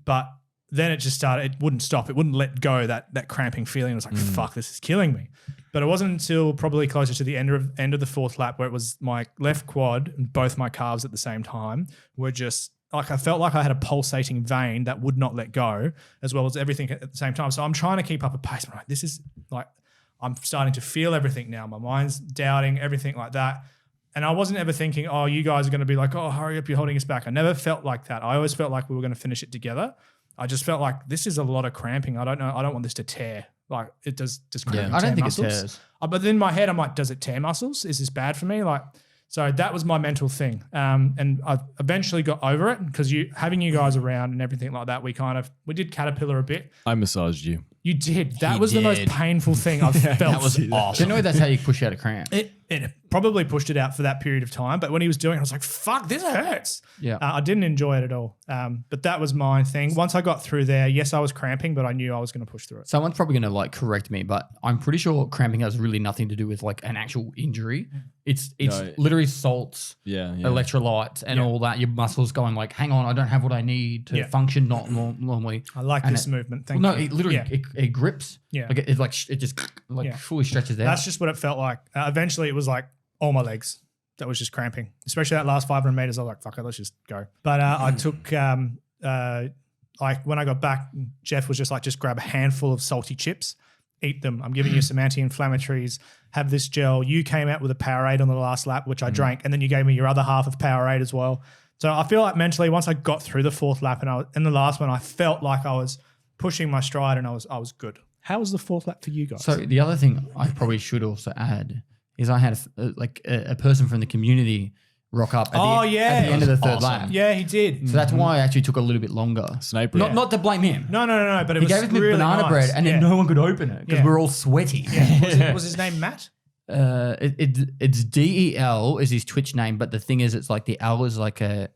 S4: But then it just started, it wouldn't stop. It wouldn't let go, that cramping feeling. It was like, fuck, this is killing me. But it wasn't until probably closer to the end of the 4th lap where it was my left quad and both my calves at the same time were just like, I felt like I had a pulsating vein that would not let go, as well as everything at the same time. So I'm trying to keep up a pace. I'm like, this is like, I'm starting to feel everything now. My mind's doubting, everything like that. And I wasn't ever thinking, oh, you guys are going to be like, oh, hurry up, you're holding us back. I never felt like that. I always felt like we were going to finish it together. I just felt like this is a lot of cramping. I don't know. I don't want this to tear. Like it does cramping
S3: I don't think
S4: muscles?
S3: it tears.
S4: But in my head, I'm like, does it tear muscles? Is this bad for me? Like, so that was my mental thing. And I eventually got over it because having you guys around and everything like that, we did caterpillar a bit.
S2: I massaged you.
S4: You did. That
S1: He
S4: was the most
S1: did.
S4: painful thing I've felt.
S1: That was
S3: Do
S1: awesome.
S3: you know that's how you push out a cramp?
S4: It probably pushed it out for that period of time. But when he was doing it, I was like, fuck, this hurts.
S3: Yeah.
S4: I didn't enjoy it at all. But that was my thing. Once I got through there, yes, I was cramping, but I knew I was going to push through it.
S3: Someone's probably going to like correct me, but I'm pretty sure cramping has really nothing to do with like an actual injury. It's
S2: No.
S3: literally salts,
S2: Yeah.
S3: electrolytes, and all that. Your muscles going like, hang on, I don't have what I need to function normally.
S4: I like
S3: And
S4: this movement. Thank
S3: No,
S4: you.
S3: it literally it grips.
S4: Yeah.
S3: Like it just like fully stretches out.
S4: That's just what it felt like. Eventually, it was like all my legs that was just cramping, especially that last 500 meters. I was like, fuck it, let's just go. But I took, like when I got back, Jeff was just like, just grab a handful of salty chips, eat them. I'm giving you some anti-inflammatories, have this gel. You came out with a Powerade on the last lap, which I drank, and then you gave me your other half of Powerade as well. So I feel like mentally, once I got through the 4th lap and in the last one, I felt like I was pushing my stride and I was good. How was the 4th lap for you guys?
S3: So the other thing I probably should also add is I had a person from the community rock up at the end of the 3rd lap.
S4: Yeah, he did.
S3: So that's why I actually took a little bit longer.
S2: Sniper.
S3: Not to blame him.
S4: No. But it
S3: He
S4: was
S3: gave us
S4: really
S3: banana
S4: nice.
S3: bread and then no one could open it because
S4: Yeah.
S3: we were all sweaty.
S4: Was his name Matt?
S3: It's DEL is his Twitch name, but the thing is, it's like the L is like an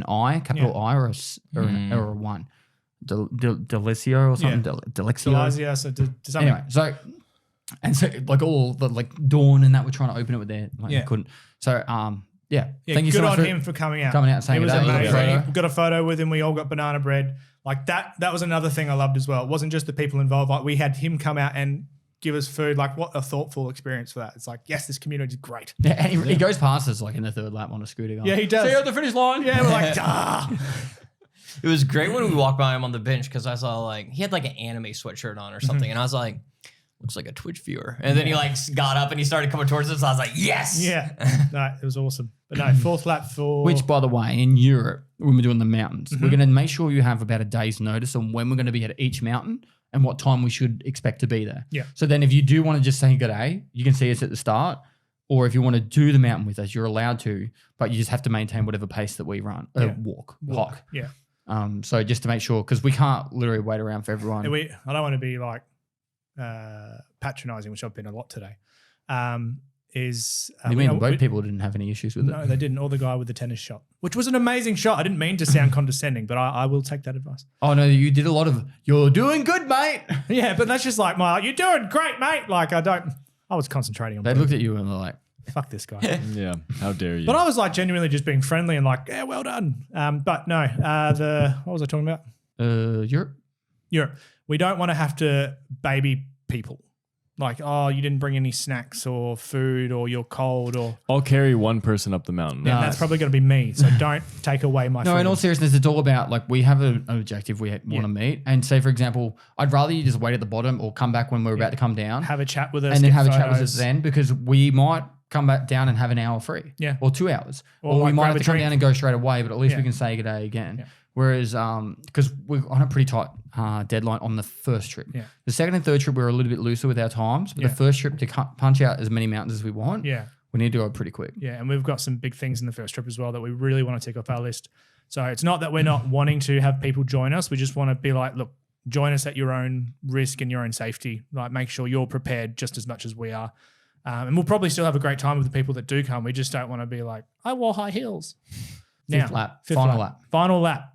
S3: I, capital I, or a 1. Delicio or something. Delexio.
S4: Delizia, so something.
S3: Anyway, so like all the like Dawn and that were trying to open it with their they couldn't. So
S4: Yeah,
S3: thank you
S4: good
S3: so much
S4: on
S3: for
S4: him for coming out.
S3: coming out and saying
S4: it was
S3: that.
S4: amazing. We got a photo with him. We all got banana bread. Like that was another thing I loved as well. It wasn't just the people involved. Like we had him come out and give us food. Like what a thoughtful experience for that. It's like, yes, this community is great.
S3: Yeah, and he goes past us like in the 3rd lap on a scooter. Going,
S4: Yeah, he does.
S3: See you at the finish line.
S4: Yeah, we're like, ah.
S1: It was great when we walked by him on the bench because I saw like he had like an anime sweatshirt on or something, and I was like, looks like a Twitch viewer. And then he like got up and he started coming towards us. I was like, yes.
S4: Yeah. No, it was awesome. But no, fourth lap for...
S3: Which, by the way, in Europe, when we're doing the mountains, we're going to make sure you have about a day's notice on when we're going to be at each mountain and what time we should expect to be there.
S4: Yeah.
S3: So then if you do want to just say good day, you can see us at the start. Or if you want to do the mountain with us, you're allowed to, but you just have to maintain whatever pace that we run, walk.
S4: Yeah.
S3: So just to make sure, because we can't literally wait around for everyone.
S4: I don't want to be like patronizing, which I've been a lot today.
S3: Boat people didn't have any issues with it?
S4: No, they didn't. Or the guy with the tennis shot, which was an amazing shot. I didn't mean to sound condescending, but I will take that advice.
S3: Oh, no, you did a lot of, you're doing good, mate.
S4: Yeah, but that's just like you're doing great, mate. Like I was concentrating on
S3: They looked at you and were like,
S4: fuck this guy.
S2: Yeah, how dare you?
S4: But I was like genuinely just being friendly and like, yeah, well done. But no, what was I talking about?
S3: Europe.
S4: We don't want to have to baby people. Like, oh, you didn't bring any snacks or food or you're cold or...
S2: I'll carry one person up the mountain.
S4: Yeah, that's probably going to be me. So don't take away my food.
S3: No, in all seriousness, it's all about like we have an objective we want to meet. And say, for example, I'd rather you just wait at the bottom or come back when we're about to come down.
S4: Have a chat with us.
S3: And then have a chat with us then, because we might come back down and have an hour free.
S4: Yeah.
S3: Or 2 hours.
S4: Or
S3: we might
S4: grab
S3: have
S4: a
S3: to come
S4: drink.
S3: down and go straight away, but at least we can say good day again.
S4: Yeah.
S3: Whereas, because we're on a pretty tight deadline on the first trip.
S4: Yeah.
S3: The second and third trip, we're a little bit looser with our times. But the first trip to punch out as many mountains as we want, we need to go pretty quick.
S4: Yeah, and we've got some big things in the first trip as well that we really want to tick off our list. So it's not that we're not wanting to have people join us. We just want to be like, look, join us at your own risk and your own safety. Like, make sure you're prepared just as much as we are. And we'll probably still have a great time with the people that do come. We just don't want to be like, I wore high heels.
S3: Fifth
S4: Final lap.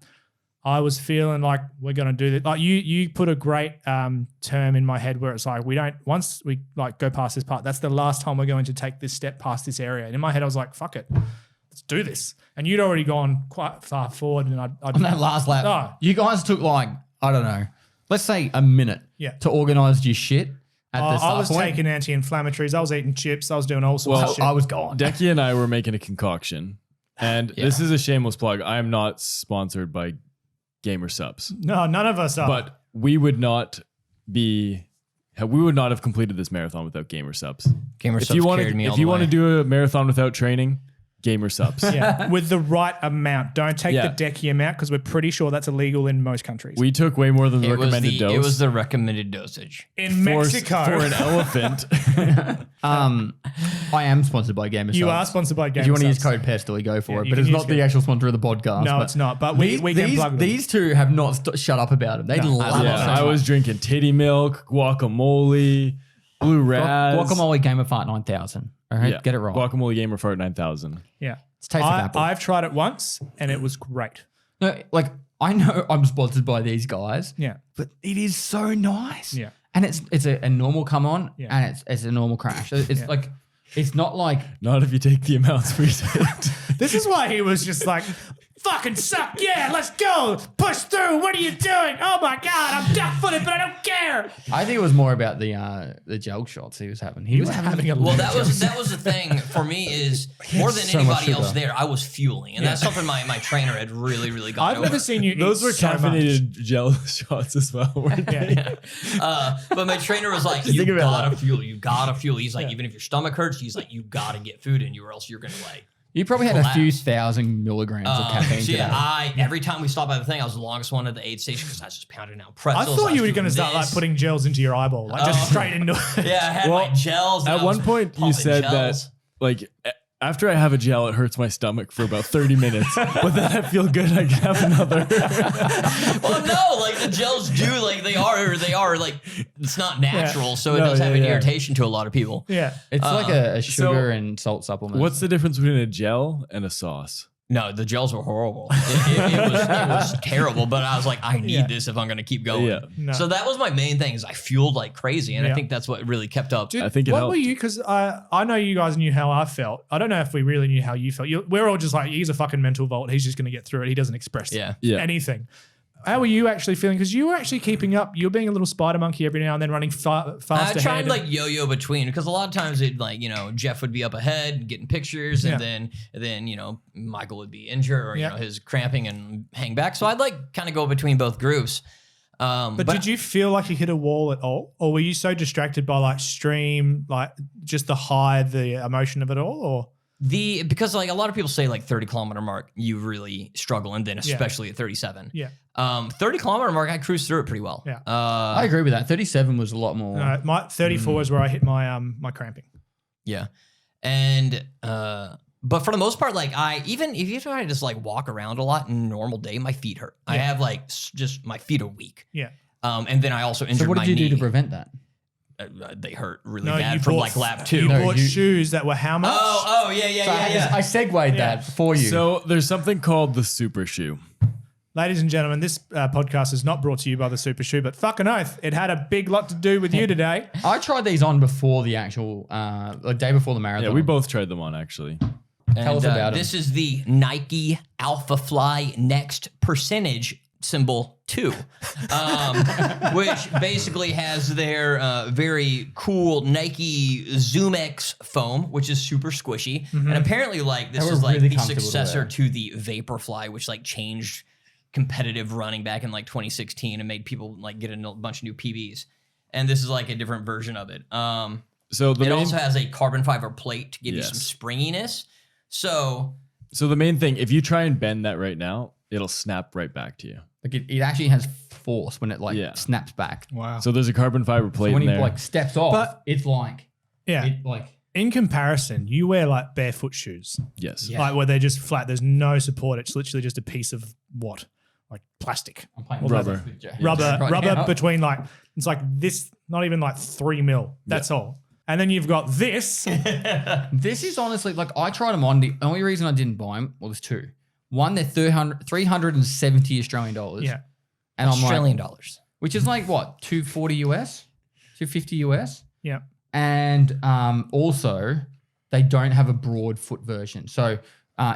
S4: I was feeling like we're going to do this. Like you put a great term in my head where it's like, once we like go past this part, that's the last time we're going to take this step past this area. And in my head, I was like, fuck it, let's do this. And you'd already gone quite far forward. And I'd
S3: on that last lap, you guys took like, I don't know, let's say a minute to organize your shit.
S4: I was taking anti-inflammatories. I was eating chips. I was doing all sorts of shit.
S3: I was gone.
S2: Dekie and I were making a concoction. And this is a shameless plug. I am not sponsored by Gamer Subs.
S4: No, none of us are.
S2: But we would not have completed this marathon without Gamer Subs.
S1: Gamer Subs carried me all the way.
S2: If you want to do a marathon without training, Gamer Subs.
S4: Yeah, with the right amount. Don't take the Dekie amount because we're pretty sure that's illegal in most countries.
S2: We took way more than the recommended dose.
S1: It was the recommended dosage.
S4: In Mexico.
S2: For an elephant.
S3: I am sponsored by Gamer Subs.
S4: You are sponsored by Gamer Subs.
S3: If you want to use code PESTLY, go for it. But it's not the actual sponsor of the podcast.
S4: No, it's not. But we can plug them.
S3: These two have not shut up about it. They love it.
S2: I was drinking titty milk, guacamole, blue raz.
S3: Guacamole Gamer Fart 9000. All right, get it right.
S2: Guacamole Gamer Fart 9000.
S4: Yeah.
S3: It's taste of apple.
S4: I've tried it once and it was great.
S3: No, like I know I'm sponsored by these guys.
S4: Yeah.
S3: But it is so nice.
S4: Yeah.
S3: And it's a normal come on and it's a normal crash. It's like, it's not like.
S2: Not if you take the amounts we did.
S4: This is why he was just like, fucking suck. Yeah, let's go. Push through. What are you doing? Oh my God, I'm duck-footed, but I don't care.
S3: I think it was more about the gel shots he was having. He was having a
S1: well, that was the thing for me is more than anybody else there, I was fueling. And that's something my trainer had really got
S4: I've
S1: over.
S4: never seen you
S2: Those
S4: eat
S2: were
S4: so
S2: caffeinated gel shots as well.
S1: But my trainer was like, you gotta fuel. You gotta fuel. He's like, even if your stomach hurts, he's like, you gotta get food in you or else you're going to like.
S3: You probably had a few thousand milligrams of caffeine today.
S1: Every time we stopped by the thing, I was the longest one at the aid station because I was just pounding out pretzels.
S4: I thought you were going to start like putting gels into your eyeball, like just straight into it.
S1: Yeah, I had my gels.
S2: At one point, you said that like after I have a gel, it hurts my stomach for about 30 minutes, but then I feel good. I can have another.
S1: Well, no, like the gels do, like they are like it's not natural, so it does have an irritation to a lot of people.
S4: Yeah,
S3: it's like a sugar and salt supplement.
S2: What's the difference between a gel and a sauce?
S1: No, the gels were horrible. It was terrible, but I was like, I need this if I'm going to keep going.
S2: Yeah.
S4: No.
S1: So that was my main thing is I fueled like crazy, and I think that's what really kept up.
S4: Dude,
S2: I think it helped.
S4: What were you? Because I know you guys knew how I felt. I don't know if we really knew how you felt. We're all just like, he's a fucking mental vault. He's just going to get through it. He doesn't express anything. How were you actually feeling? Because you were actually keeping up. You're being a little spider monkey every now and then, running fast ahead.
S1: I tried like yo-yo between because a lot of times it like Jeff would be up ahead getting pictures, and then Micheal would be injured or you know his cramping and hang back. So I'd like kind of go between both groups.
S4: But did you feel like you hit a wall at all? Or were you so distracted by like stream, like just the emotion of it all? Or
S1: because like a lot of people say like 30-kilometer mark, you really struggle. And then especially at 37.
S4: Yeah.
S1: 30-kilometer mark, I cruised through it pretty well.
S4: Yeah.
S3: I agree with that. 37 was a lot more.
S4: My 34 is where I hit my my cramping.
S1: Yeah. And but for the most part, like even if I just like walk around a lot in a normal day, my feet hurt. I have like just my feet are weak.
S4: Yeah.
S1: And then I also injured my knee.
S3: So what did you do to prevent that?
S1: They hurt really bad from like lap 2.
S4: You bought shoes that were how much?
S1: Yeah.
S3: I segued that for you.
S2: So there's something called the super shoe.
S4: Ladies and gentlemen, this podcast is not brought to you by the Super Shoe, but fucking oath, it had a big lot to do with you today.
S3: I tried these on before the actual, the day before the marathon.
S2: Yeah, we both tried them on actually.
S3: Tell us about
S1: this is the Nike Alpha Fly Next Percentage symbol 2, which basically has their very cool Nike Zoom X foam, which is super squishy. And apparently like this is like really the successor to the Vaporfly, which like changed competitive running back in like 2016 and made people like get a bunch of new PBs. And this is like a different version of it.
S2: So it
S1: also has a carbon fiber plate to give you some springiness. So
S2: the main thing, if you try and bend that right now, it'll snap right back to you.
S3: Like it actually has force when it snaps back.
S4: Wow.
S2: So there's a carbon fiber plate
S3: So when
S2: in
S3: he
S2: there.
S3: like steps off, it's like
S4: in comparison, you wear like barefoot shoes.
S2: Yes.
S3: Yeah.
S4: Like where they're just flat. There's no support. It's literally just a piece of what? Like plastic.
S3: I'm playing
S2: Rubber.
S4: Rubber between like, it's like this, not even like 3 mil. That's all. And then you've got this.
S3: This is honestly, like I tried them on. The only reason I didn't buy them, well, there's two. One, they're 370 Australian dollars.
S4: Yeah.
S3: And
S1: Australian
S3: I'm like,
S1: dollars.
S3: Which is like what, 240 US? 250 US?
S4: Yeah.
S3: And also, they don't have a broad foot version. So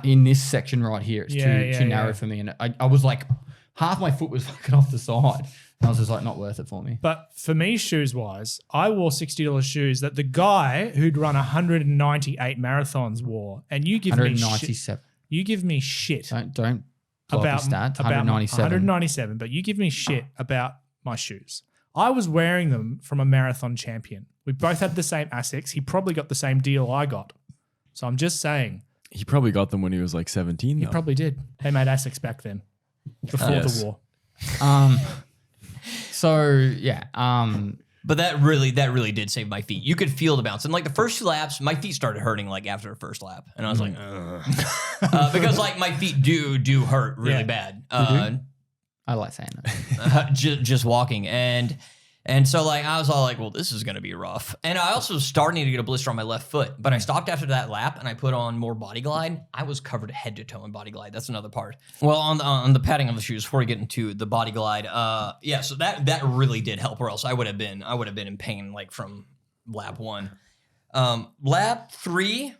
S3: in this section right here, it's too narrow for me. And I was like, half my foot was fucking off the side. And I was just like, not worth it for me.
S4: But for me, shoes-wise, I wore $60 shoes that the guy who'd run 198 marathons wore. And you give me shit. You give me shit.
S3: Don't about stats. 197.
S4: 197, but you give me shit about my shoes. I was wearing them from a marathon champion. We both had the same ASICs. He probably got the same deal I got. So I'm just saying.
S2: He probably got them when he was like 17, though.
S4: He probably did. They made ASICs back then, before the war.
S1: But that really did save my feet. You could feel the bounce. And like the first 2 laps, my feet started hurting like after the first lap. And I was like, because like my feet do hurt really bad.
S3: I like saying that.
S1: just walking. And so like I was all like, well, this is going to be rough. And I also was starting to get a blister on my left foot. But I stopped after that lap and I put on more Body Glide. I was covered head to toe in Body Glide. That's another part. Well, on the padding of the shoes, before we get into the Body Glide, so that really did help, or else I would have been in pain like from lap 1. Lap 3,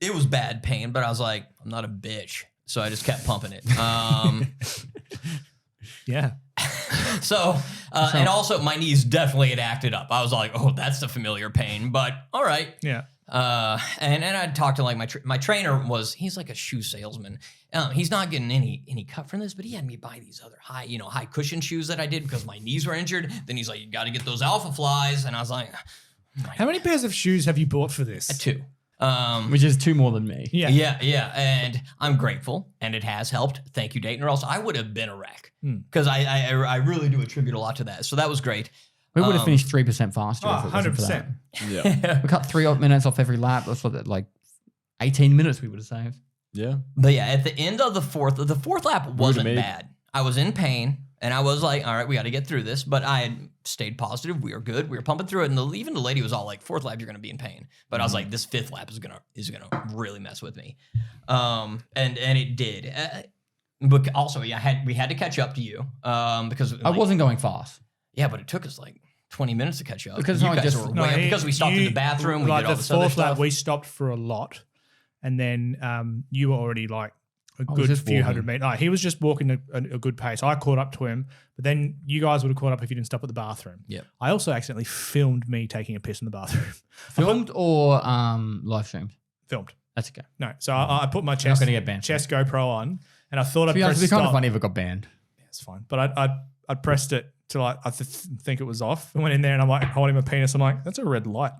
S1: it was bad pain, but I was like, I'm not a bitch. So I just kept pumping it.
S4: Yeah.
S1: So and also my knees definitely had acted up. I was like, oh, that's the familiar pain, but all right.
S4: Yeah.
S1: And I talked to like my trainer he's like a shoe salesman. He's not getting any cut from this, but he had me buy these other high cushion shoes that I did because my knees were injured. Then he's like, you got to get those Alpha Flies. And I was like,
S4: how many pairs of shoes have you bought for this?
S1: 2.
S3: Which is 2 more than me.
S1: Yeah. And I'm grateful, and it has helped. Thank you, Dayton, or else I would have been a wreck. Because I really do attribute a lot to that. So that was great.
S3: We would have finished 3% faster.
S4: 100%.
S2: Yeah.
S3: We cut 3 odd minutes off every lap. That's what, like 18 minutes we would have saved.
S2: Yeah.
S1: But yeah, at the end of the fourth lap wasn't bad. I was in pain, and I was like, all right, we got to get through this. But I had stayed positive. We were good. We were pumping through it. And even the lady was all like, 4th lap, you're going to be in pain. But I was like, this 5th lap is gonna really mess with me. And it did. But also, we had to catch up to you because
S3: I wasn't going fast.
S1: Yeah, but it took us like 20 minutes to catch up.
S3: Because
S1: because we stopped in the bathroom. We
S4: like
S1: did all
S4: the
S1: this other
S4: 4th lap,
S1: stuff.
S4: we stopped for a lot, and then you were already like a good
S3: just
S4: few
S3: walking.
S4: hundred meters. Like, he was just walking a good pace. I caught up to him, but then you guys would have caught up if you didn't stop at the bathroom.
S1: Yep.
S4: I also accidentally filmed me taking a piss in the bathroom.
S3: Filmed or live streamed?
S4: Filmed.
S3: That's okay.
S4: No, so I put my chest
S3: gonna get banned.
S4: GoPro on, and I thought I'd
S3: It'd
S4: press
S3: be kind
S4: stop.
S3: of funny if it got banned.
S4: It's fine, but I pressed it till I think it was off. I went in there and I'm like holding my penis. I'm like, that's a red light.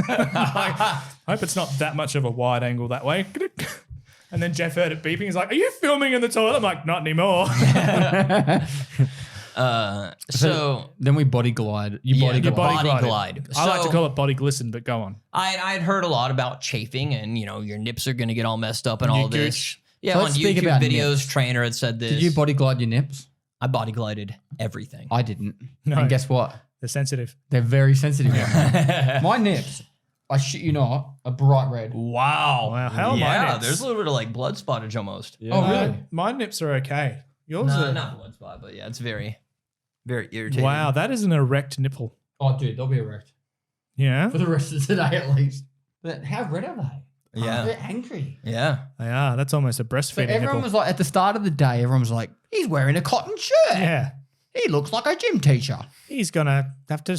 S4: Like, I hope it's not that much of a wide angle that way. And then Jeff heard it beeping. He's like, are you filming in the toilet? I'm like, not anymore.
S1: So
S3: then we body glide.
S1: body glide.
S4: I like to call it body glisten, but go on.
S1: I'd heard a lot about chafing and, your nips are going to get all messed up and all this.
S4: Gooch.
S1: Yeah,
S3: So
S1: on
S3: let's speak
S1: YouTube
S3: about
S1: videos,
S3: nips.
S1: trainer had said this.
S3: Did you body glide your nips?
S1: I body glided everything.
S3: I didn't.
S4: No.
S3: And guess what?
S4: They're sensitive.
S3: They're very sensitive. My nips, I shit you not, are bright red.
S1: Wow.
S4: Wow, how are my
S1: Yeah,
S4: nips?
S1: there's a little bit of like blood spottage almost.
S2: Yeah.
S3: Oh, really?
S4: My nips are okay. Yours
S1: No,
S4: are
S1: not blood spot, but yeah, it's very, very irritating.
S4: Wow, that is an erect nipple.
S3: Oh, dude, they'll be erect.
S4: Yeah,
S3: For the rest of today, at least. But how red are they?
S1: Yeah.
S3: They're angry.
S1: Yeah.
S4: they are. That's almost a
S3: So
S4: breastfeeding
S3: everyone
S4: nipple.
S3: was like, at the start of the day, everyone was like, he's wearing a cotton shirt.
S4: Yeah,
S3: He looks like a gym teacher.
S4: he's gonna have to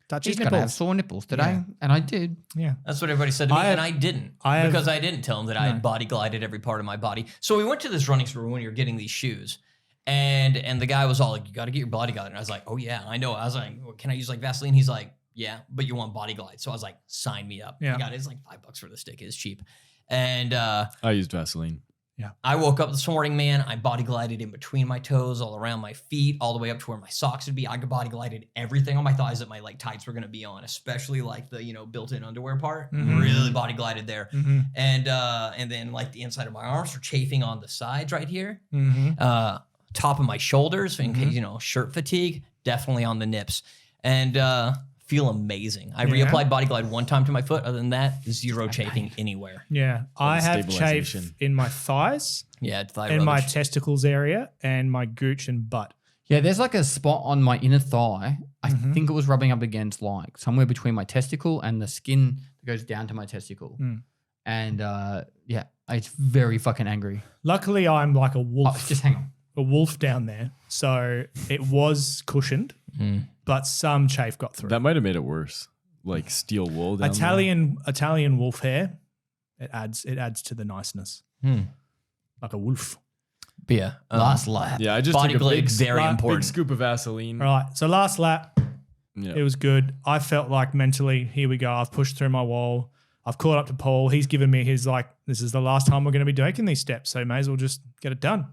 S4: touch
S3: He's
S4: his
S3: going to have
S4: nipples.
S3: sore nipples today.
S4: Yeah.
S3: And I did.
S4: Yeah,
S1: That's what everybody said to me,
S4: I
S1: and
S4: have-
S1: I didn't.
S4: I have-
S1: because I didn't tell them that I
S4: No.
S1: had body glided every part of my body. So we went to this running store when you were getting these shoes. And the guy was all like, you got to get your body glide. And I was like, oh, yeah, I know. I was like, well, can I use like Vaseline? He's like, yeah, but you want body glide. So I was like, sign me up.
S4: Yeah.
S1: I got it. It's like $5 for the stick. It's cheap. And
S2: I used Vaseline.
S1: I woke up this morning, man. I body glided in between my toes, all around my feet, all the way up to where my socks would be. I body glided everything on my thighs that my like tights were going to be on, especially like the, built-in underwear part.
S4: Mhm.
S1: Really body glided there.
S4: mm-hmm.
S1: And then like the inside of my arms were chafing on the sides right here.
S4: Mm-hmm.
S1: Top of my shoulders in case, shirt fatigue, definitely on the nips. And feel amazing. I
S4: Yeah.
S1: reapplied body glide one time to my foot. Other than that, zero chafing anywhere.
S4: Yeah, I have chafe
S2: stabilization.
S4: in my thighs,
S1: Yeah, thigh
S4: in my
S1: rubbish.
S4: testicles area, and my gooch and butt.
S3: Yeah, there's like a spot on my inner thigh. I
S4: Mhm.
S3: think it was rubbing up against like somewhere between my testicle and the skin that goes down to my testicle.
S4: Mm.
S3: And yeah, it's very fucking angry.
S4: Luckily, I'm like a
S3: Oh,
S4: wolf.
S3: just hang on.
S4: A wolf down there, so it was cushioned,
S1: Mm.
S4: but some chafe got through.
S2: That might have made it worse. Like steel wool down
S4: Italian wolf hair, it adds to the niceness,
S1: Hmm.
S4: like a wolf.
S1: But yeah,
S3: Last lap.
S2: there. Yeah, I just
S1: body
S2: took a
S1: glide
S2: big,
S1: very
S4: like,
S1: important.
S2: big scoop of Vaseline.
S4: All right, so last lap,
S2: Yeah.
S4: it was good. I felt like mentally, here we go. I've pushed through my wall. I've caught up to Paul. He's given me his like, this is the last time we're going to be taking these steps, so may as well just get it done.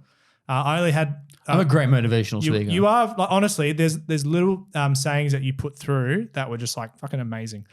S4: I only had.
S3: I'm a great motivational speaker.
S4: You are like, honestly. There's little sayings that you put through that were just like fucking amazing.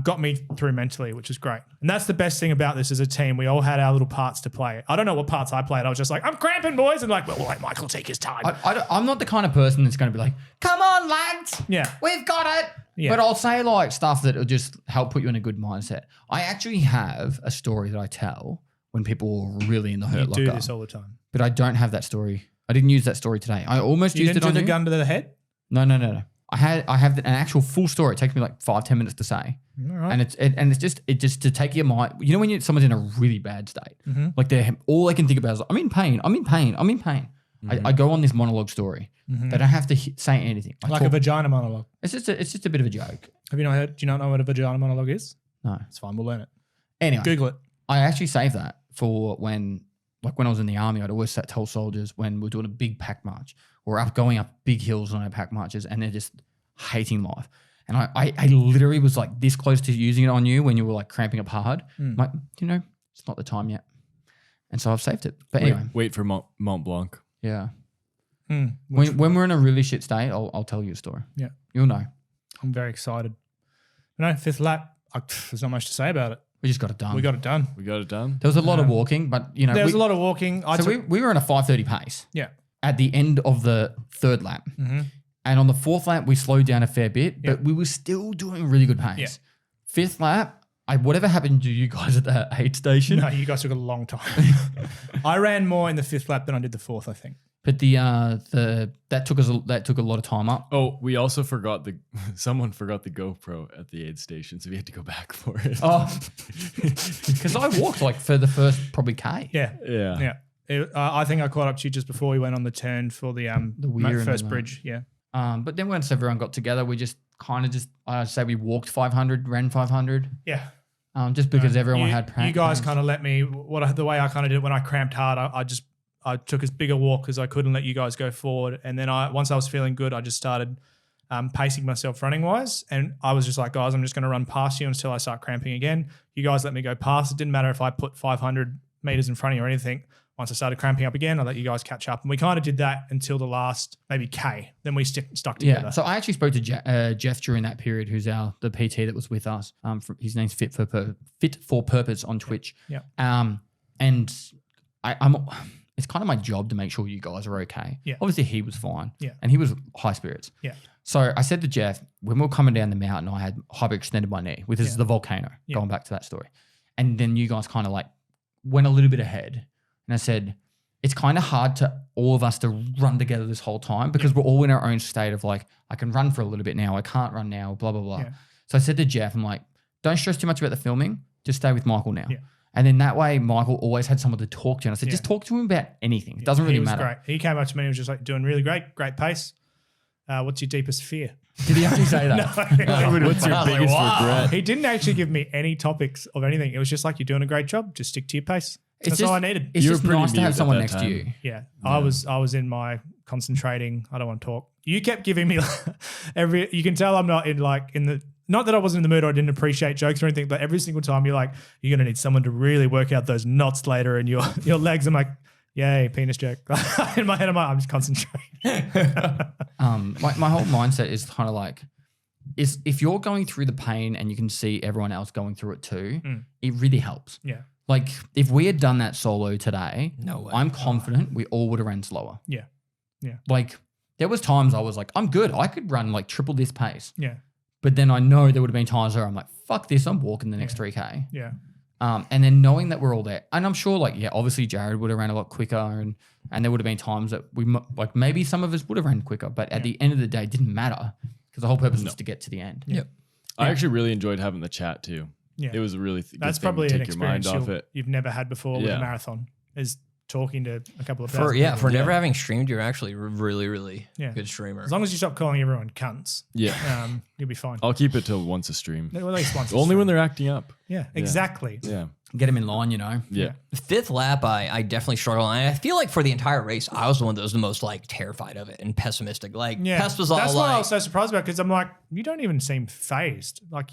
S4: Got me through mentally, which is great. And that's the best thing about this as a team. We all had our little parts to play. I don't know what parts I played. I was just like, I'm cramping, boys, and like, well, we'll let Michael take his time.
S3: I'm not the kind of person that's going to be like, come on, lads.
S4: Yeah.
S3: We've got it.
S4: Yeah.
S3: But I'll say like stuff that will just help put you in a good mindset. I actually have a story that I tell when people are really in the hurt
S4: You
S3: locker.
S4: do this all the time.
S3: But I don't have that story. I didn't use that story today. I almost
S4: You
S3: used
S4: didn't
S3: it
S4: do
S3: on
S4: the
S3: you.
S4: gun to the head.
S3: No. I have an actual full story. It takes me like 5-10 minutes to say,
S4: All right.
S3: and it's just to take your mind. You know when someone's in a really bad state,
S4: Mm-hmm.
S3: like they're all they can think about is like, I'm in pain. I go on this monologue story.
S4: Mhm.
S3: They don't have to say anything. I
S4: Like a
S3: talk-
S4: vagina monologue.
S3: it's just a bit of a joke.
S4: Have you not heard? Do you not know what a vagina monologue is?
S3: No.
S4: It's fine. We'll learn it.
S3: Anyway,
S4: Google it.
S3: I actually saved that for when I was in the army. I'd always tell soldiers when we're doing a big pack march or going up big hills on our pack marches, and they're just hating life. And I literally was like this close to using it on you when you were like cramping up hard.
S4: Mm.
S3: Like, it's not the time yet. And so I've saved it. But anyway,
S2: Wait for Mont Blanc.
S3: yeah.
S4: Hmm.
S3: When we're in a really shit state, I'll tell you a story.
S4: Yeah.
S3: You'll know.
S4: I'm very excited. No, fifth lap. There's not much to say about it.
S3: We just got it done.
S4: We got it done.
S2: We got it done.
S3: There was a lot of walking, but
S4: There was a lot of walking.
S3: we were in a 5:30 pace
S4: Yeah.
S3: at the end of the third lap.
S4: Mm-hmm.
S3: And on the fourth lap, we slowed down a fair bit, but
S4: Yeah.
S3: we were still doing really good pace.
S4: Yeah.
S3: Fifth lap, whatever happened to you guys at the aid station,
S4: No, you guys took a long time. I ran more in the fifth lap than I did the fourth, I think.
S3: but that took a lot of time up.
S2: Oh, we also forgot someone forgot the GoPro at the aid station, so we had to go back for it.
S3: Oh, because I walked like for the first probably K.
S4: Yeah.
S2: Yeah.
S4: Yeah. I think I caught up to you just before we went on the turn for the
S3: weir and
S4: first
S3: all that.
S4: bridge. Yeah.
S3: But then once everyone got together, we just kind of I'd say we walked 500, ran 500.
S4: Yeah.
S3: Just because everyone had
S4: You guys
S3: pains.
S4: kind of let me, the way I kind of did it when I cramped hard, I took as big a walk as I could and let you guys go forward. And then once I was feeling good, I just started pacing myself running wise. And I was just like, guys, I'm just going to run past you until I start cramping again. You guys let me go past. It didn't matter if I put 500 meters in front of you or anything. Once I started cramping up again, I let you guys catch up. And we kind of did that until the last maybe K. Then we stuck together.
S3: Yeah. So I actually spoke to Jeff during that period, who's the PT that was with us. His name's Fit for Purpose on Twitch.
S4: Yeah.
S3: And I'm it's kind of my job to make sure you guys are okay.
S4: Yeah.
S3: Obviously he was fine.
S4: Yeah.
S3: And he was high spirits.
S4: Yeah.
S3: So I said to Jeff, when we were coming down the mountain, I had hyperextended my knee, which is the volcano, going back to that story. And then you guys kind of like went a little bit ahead. And I said, it's kind of hard to all of us to run together this whole time because we're all in our own state of like, I can run for a little bit now. I can't run now, blah, blah, blah.
S4: Yeah.
S3: So I said to Jeff, I'm like, don't stress too much about the filming. Just stay with Micheal now.
S4: Yeah.
S3: And then that way, Micheal always had someone to talk to. And I said, just talk to him about anything. It doesn't really matter.
S4: Great. He came up to me and was just like, doing really great pace. What's your deepest fear?
S3: Did he actually say that?
S4: No.
S2: What's your biggest regret?
S4: He didn't actually give me any topics of anything. It was just like, you're doing a great job. Just stick to your pace. That's all I needed.
S3: It's just
S2: pretty
S3: nice to
S2: mute
S3: have
S2: at
S3: someone
S2: that
S3: next to
S2: time.
S3: you.
S4: Yeah. I was in my concentrating. I don't want to talk. You kept giving me you can tell I'm not not that I wasn't in the mood or I didn't appreciate jokes or anything, but every single time you're like, you're going to need someone to really work out those knots later in your legs. I'm like, yay, penis joke. In my head, I'm just concentrating.
S3: My whole mindset is kind of like, if you're going through the pain and you can see everyone else going through it too, it really helps.
S4: Yeah.
S3: Like if we had done that solo today,
S1: No way.
S3: I'm confident we all would have ran slower.
S4: Yeah. Yeah.
S3: Like there was times I was like, I'm good. I could run like triple this pace.
S4: Yeah.
S3: But then I know there would have been times where I'm like, fuck this, I'm walking the next 3K.
S4: Yeah.
S3: And then knowing that we're all there, and I'm sure like, obviously Jared would have ran a lot quicker and there would have been times that like maybe some of us would have ran quicker, but at the end of the day, it didn't matter because the whole purpose was to get to the end.
S1: Yep.
S2: I actually really enjoyed having the chat too.
S4: Yeah.
S2: It was a really
S4: That's
S2: good
S4: probably
S2: thing
S4: an
S2: to take your mind
S4: experience
S2: off it.
S4: you've never had before with a marathon is talking to a couple of thousand people.
S1: For never having streamed, you're actually a really, really good streamer.
S4: As long as you stop calling everyone cunts, you'll be fine.
S2: I'll keep it till once a stream.
S4: At least once.
S2: Only when they're acting up.
S4: Yeah, exactly.
S2: Yeah.
S3: Get him in line, you know?
S2: Yeah.
S1: Fifth lap, I definitely struggled. And I feel like for the entire race, I was the one that was the most like terrified of it and pessimistic. Like Pest was all
S4: That's
S1: like,
S4: what I was so surprised about because I'm like, you don't even seem phased. Like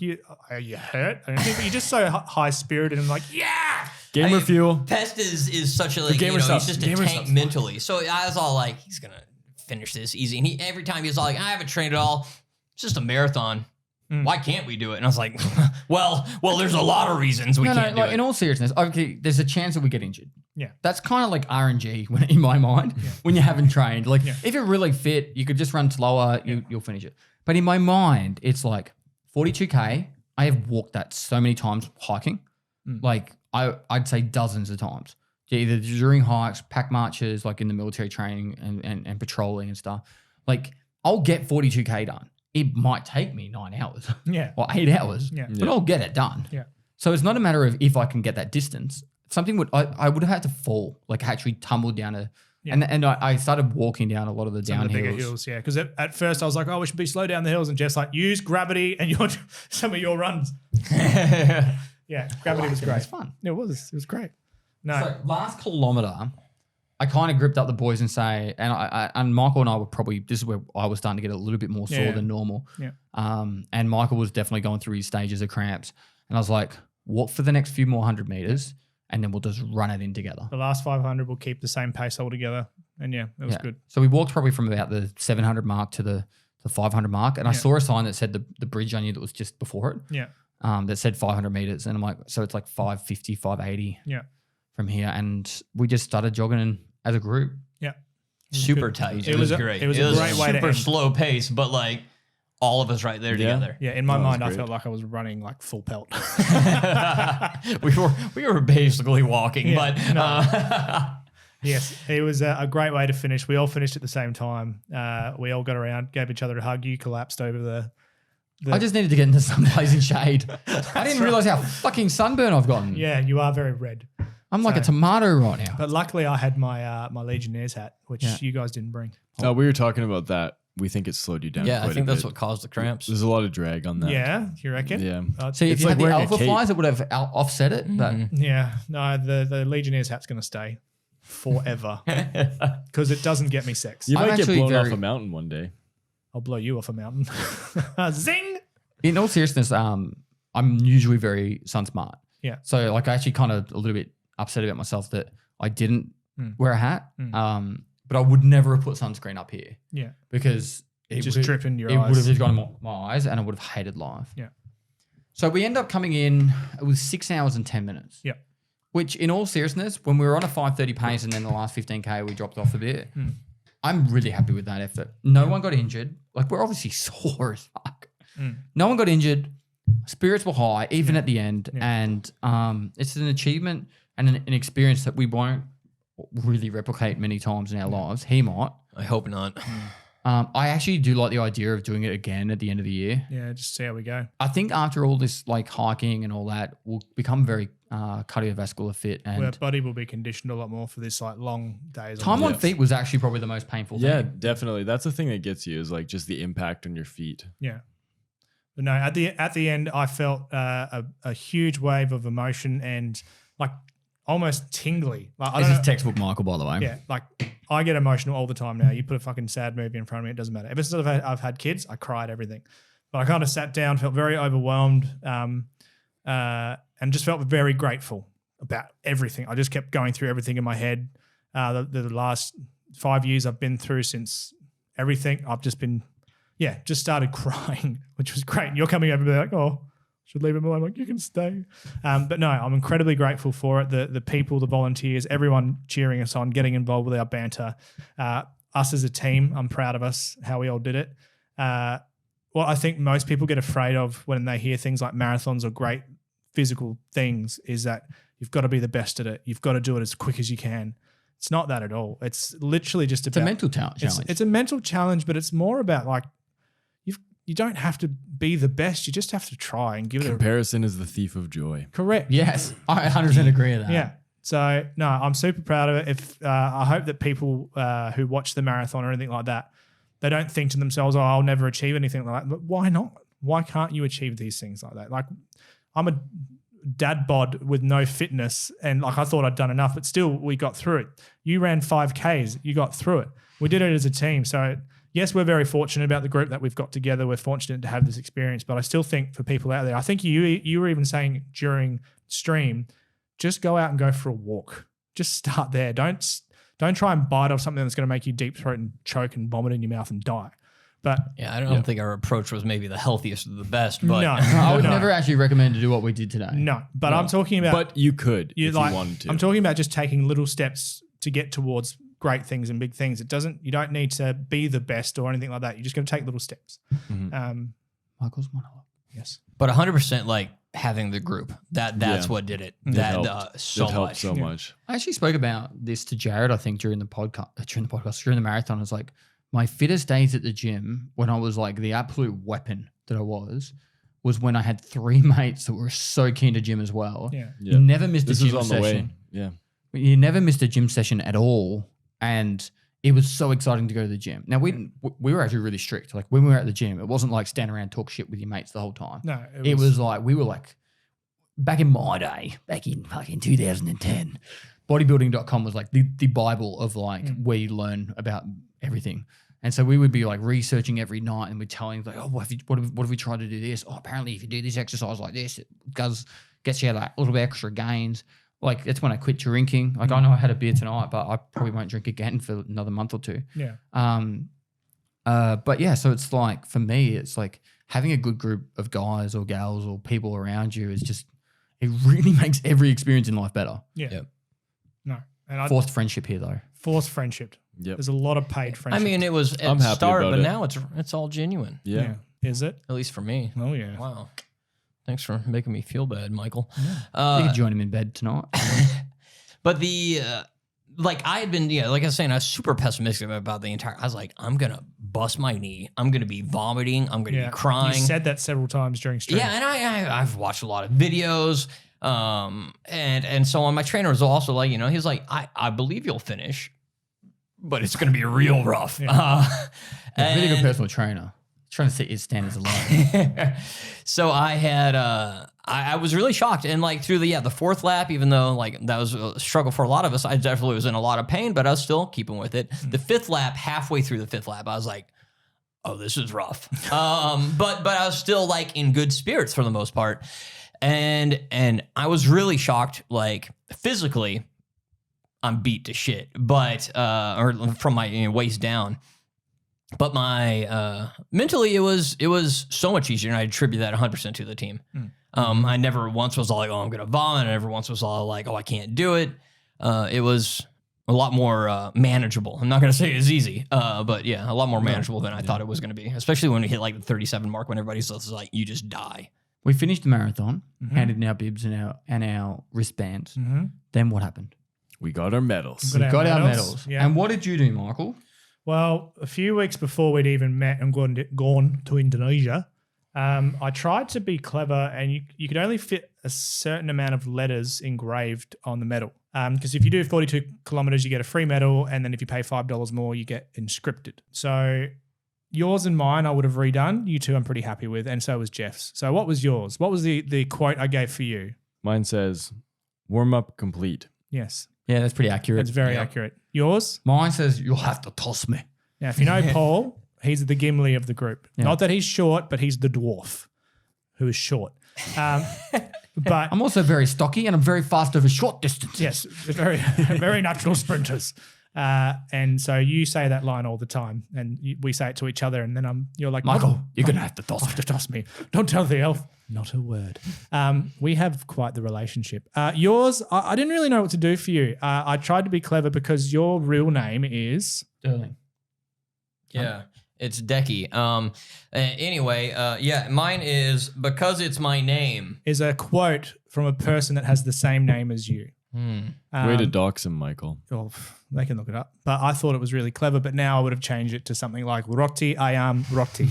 S4: are you hurt? I don't think, but you're just so high spirited and like, yeah.
S2: Gamer fuel.
S1: Pest is such a like,
S2: gamer
S1: he's
S2: stuff.
S1: just a
S2: Gamer
S1: tank
S2: stuff.
S1: mentally. So I was all like, he's gonna finish this easy. And every time he's all like, I haven't trained at all. It's just a marathon. Why can't we do it? And I was like, well, there's a lot of reasons we can't do it.
S3: In all seriousness, okay, there's a chance that we get injured.
S4: Yeah.
S3: That's kind of like RNG in my mind when you haven't trained. Like if you're really fit, you could just run slower, you'll finish it. But in my mind, it's like 42K. I have walked that so many times hiking. Like I'd say dozens of times. Either during hikes, pack marches, like in the military training and patrolling and stuff. Like I'll get 42K done. It might take me 9 hours or 8 hours, but I'll get it done.
S4: Yeah.
S3: So it's not a matter of if I can get that distance. I would have had to fall, like actually tumble down and I started walking down a lot of the
S4: Some
S3: down
S4: of the bigger
S3: hills.
S4: hills, yeah. Because at first I was like, oh, we should be slow down the hills. And Jeff's like, use gravity and some of your runs. Yeah, gravity was great.
S3: It was fun.
S4: It was great. No.
S3: So last kilometer, I kind of gripped up the boys and say, and Micheal and I were probably, this is where I was starting to get a little bit more sore than normal.
S4: Yeah.
S3: And Micheal was definitely going through his stages of cramps. And I was like, walk for the next few more 100 meters and then we'll just run it in together.
S4: The last 500 will keep the same pace altogether. And it was good.
S3: So we walked probably from about the 700 mark to the 500 mark. And I saw a sign that said the bridge I knew that was just before it.
S4: Yeah.
S3: That said 500 meters. And I'm like, so it's like 550, 580 from here. And we just started jogging as a group.
S4: Yeah.
S1: Super tight. It was great.
S4: It was a great way to
S1: super
S4: end.
S1: slow pace, but like all of us right there together.
S4: Yeah, in my mind, I
S2: great.
S4: felt like I was running like full pelt.
S1: we were basically walking, but
S4: Yes, it was a great way to finish. We all finished at the same time. We all got around, gave each other a hug. You collapsed over the
S3: I just needed to get into some blazing shade. I didn't realize how fucking sunburn I've gotten.
S4: Yeah, you are very red.
S3: I'm like a tomato right now.
S4: But luckily, I had my my Legionnaires hat, which you guys didn't bring.
S2: Oh, we were talking about that. We think it slowed you down.
S1: yeah, I
S2: quite
S1: think
S2: a
S1: that's
S2: bit.
S1: what caused the cramps.
S2: There's a lot of drag on that.
S4: Yeah, you reckon?
S2: Yeah.
S3: See, if
S2: It's
S3: you
S2: like
S3: had the
S2: wearing a
S3: alpha
S2: cape.
S3: flies, it would have offset it. But
S4: Yeah, no, the Legionnaires hat's going to stay. forever because it doesn't get me sex.
S2: You
S3: I'm
S2: might get
S3: actually
S2: blown off
S3: very-
S2: a mountain one day.
S4: I'll blow you off a mountain. Zing!
S3: In all seriousness, I'm usually very sun smart.
S4: Yeah.
S3: So like I actually kind of a little bit upset about myself that I didn't wear a hat. But I would never have put sunscreen up here.
S4: Yeah.
S3: Because
S4: It just drip into your
S3: it would have
S4: eyes.
S3: just gone in my eyes and I would have hated life.
S4: Yeah.
S3: So we end up coming in, it was 6 hours and 10 minutes.
S4: Yeah.
S3: Which in all seriousness, when we were on a 5:30 pace and then the last 15K we dropped off a bit, I'm really happy with that effort. No one got injured. Like we're obviously sore as fuck. No one got injured. Spirits were high, even at the end.
S4: Yeah.
S3: And it's an achievement and an experience that we won't really replicate many times in our lives. He might.
S1: I hope not.
S3: I actually do like the idea of doing it again at the end of the year.
S4: Yeah, just see how we go.
S3: I think after all this like hiking and all that, we'll become very cardiovascular fit. And
S4: Where body will be conditioned a lot more for this like long days.
S3: time on
S4: the
S3: feet was actually probably the most painful
S2: Yeah,
S3: thing.
S2: definitely. That's the thing that gets you is like just the impact on your feet.
S4: Yeah. But no, at the end, I felt a huge wave of emotion and like almost tingly. Like, I
S3: This
S4: don't
S3: is
S4: know,
S3: textbook Michael, by the way.
S4: yeah, like I get emotional all the time now. You put a fucking sad movie in front of me, it doesn't matter. Ever since I've had kids, I cried everything. But I kind of sat down, felt very overwhelmed, and just felt very grateful about everything. I just kept going through everything in my head. The last 5 years I've been through since everything, I've just been, just started crying, which was great. And you're coming over and be like, oh, should leave him alone. I'm like, you can stay. But no, I'm incredibly grateful for it. The people, the volunteers, everyone cheering us on, getting involved with our banter. Us as a team, I'm proud of us, how we all did it. What I think most people get afraid of when they hear things like marathons or great physical things is that you've got to be the best at it. You've got to do it as quick as you can. It's not that at all. It's literally just
S3: It's
S4: about
S3: a mental challenge.
S4: It's a mental challenge, but it's more about like you don't have to be the best. You just have to try and give it
S2: Comparison is the thief of joy.
S4: correct.
S3: Yes, I 100% agree with that.
S4: Yeah. So no, I'm super proud of it. If I hope that people who watch the marathon or anything like that, they don't think to themselves, "Oh, I'll never achieve anything like that." But why not? Why can't you achieve these things like that? Like I'm a dad bod with no fitness, and like I thought I'd done enough, but still we got through it. You ran 5Ks, you got through it. We did it as a team. So yes, we're very fortunate about the group that we've got together. We're fortunate to have this experience, but I still think for people out there, I think you were even saying during stream, just go out and go for a walk. Just start there. Don't try and bite off something that's going to make you deep throat and choke and vomit in your mouth and die. But
S1: Yeah, I don't think our approach was maybe the healthiest or the best, but
S4: no,
S3: I would
S4: no,
S3: never actually recommend to do what we did today.
S4: no. But I'm talking about
S2: But you could if you
S4: like,
S2: wanted to.
S4: I'm talking about just taking little steps to get towards great things and big things. You don't need to be the best or anything like that. You're just going to take little steps.
S3: Michael's monologue.
S4: Yes.
S1: but 100% like having the group. That's what did it.
S2: It
S1: That
S2: helped.
S1: so
S2: it helped
S1: much.
S2: so much.
S3: I actually spoke about this to Jared, I think, during the marathon. It's like my fittest days at the gym when I was like the absolute weapon that I was when I had 3 mates that were so keen to gym as well.
S4: Yeah.
S2: Yeah.
S3: You never missed
S2: This
S3: a
S2: was
S3: gym
S2: on the
S3: session.
S2: way. Yeah.
S3: You never missed a gym session at all. And it was so exciting to go to the gym. Now, we were actually really strict. Like when we were at the gym, it wasn't like stand around and talk shit with your mates the whole time.
S4: No,
S3: It was like, we were like, back in my day, back in fucking 2010, bodybuilding.com was like the Bible of like where you learn about everything. And so we would be like researching every night and we're telling like, oh, what if we tried to do this? Oh, apparently if you do this exercise like this, it gets you like a little bit extra gains. Like it's when I quit drinking. Like I know I had a beer tonight, but I probably won't drink again for another month or 2.
S4: Yeah.
S3: But yeah, so it's like for me, it's like having a good group of guys or gals or people around you is just it really makes every experience in life better.
S4: Yeah.
S1: Yep.
S4: No. And
S3: Forced friendship here though.
S4: forced friendship.
S2: Yep.
S4: There's a lot of paid
S1: I
S4: friendship.
S1: mean, it was at
S2: I'm
S1: the
S2: happy
S1: start,
S2: about
S1: but
S2: it.
S1: now it's all genuine.
S2: Yeah.
S4: Is it?
S1: At least for me.
S4: Oh yeah.
S1: Wow. Thanks for making me feel bad, Michael.
S3: You could join him in bed tonight.
S1: But like I had been, like I was saying, I was super pessimistic about the entire. I was like, I'm gonna bust my knee. I'm gonna be vomiting. I'm gonna be crying.
S4: You said that several times during stream.
S1: Yeah, and I've watched a lot of videos. And so on. My trainer was also like, he's like, I believe you'll finish, but it's gonna be real rough.
S3: Really good personal trainer. Trying to set your standards low.
S1: So I had, I was really shocked. And like through the fourth lap, even though like that was a struggle for a lot of us, I definitely was in a lot of pain, but I was still keeping with it. The fifth lap, halfway through the fifth lap, I was like, oh, this is rough. But I was still like in good spirits for the most part. And I was really shocked, like physically, I'm beat to shit, but, or from my waist down. But my mentally, it was so much easier, and I attribute that 100% to the team. I never once was all like, "Oh, I'm gonna vomit." I never once was all like, "Oh, I can't do it." It was a lot more manageable. I'm not gonna say it's easy, but yeah, a lot more manageable than I thought it was gonna be. Especially when we hit like the 37 mark, when everybody's just like, "You just die."
S3: We finished the marathon, handed in our bibs and our wristbands. Then what happened?
S2: We got our medals.
S3: We got our medals.
S4: Yeah.
S3: And what did you do, Michael?
S4: Well, a few weeks before we'd even met and gone to Indonesia, I tried to be clever, and you could only fit a certain amount of letters engraved on the medal. Because if you do 42 kilometers, you get a free medal, and then if you pay $5 more, you get inscripted. So yours and mine I would have redone. You two I'm pretty happy with, and so was Jeff's. So what was yours? What was the quote I gave for you?
S2: Mine says, warm up complete.
S4: Yes.
S3: Yeah, that's pretty accurate.
S4: That's very accurate. Yours?
S3: Mine says, you'll have to toss me.
S4: Now, if you know Paul, he's the Gimli of the group.
S3: Yeah.
S4: Not that he's short, but he's the dwarf who is short. But
S3: I'm also very stocky and I'm very fast over short distances.
S4: yes, very natural sprinters. And so you say that line all the time, and we say it to each other, and then you're like,
S3: Michael, you're going to have to toss me.
S4: to toss me. Don't tell the elf. Not a word. We have quite the relationship. Yours, I didn't really know what to do for you. I tried to be clever because your real name is
S3: Sterling.
S1: Yeah, it's Dekie. Anyway, mine is because it's my name.
S4: is a quote from a person that has the same name as you.
S2: Way to dox him, Michael.
S4: Well, they can look it up. But I thought it was really clever, but now I would have changed it to something like Roti, I am Roti.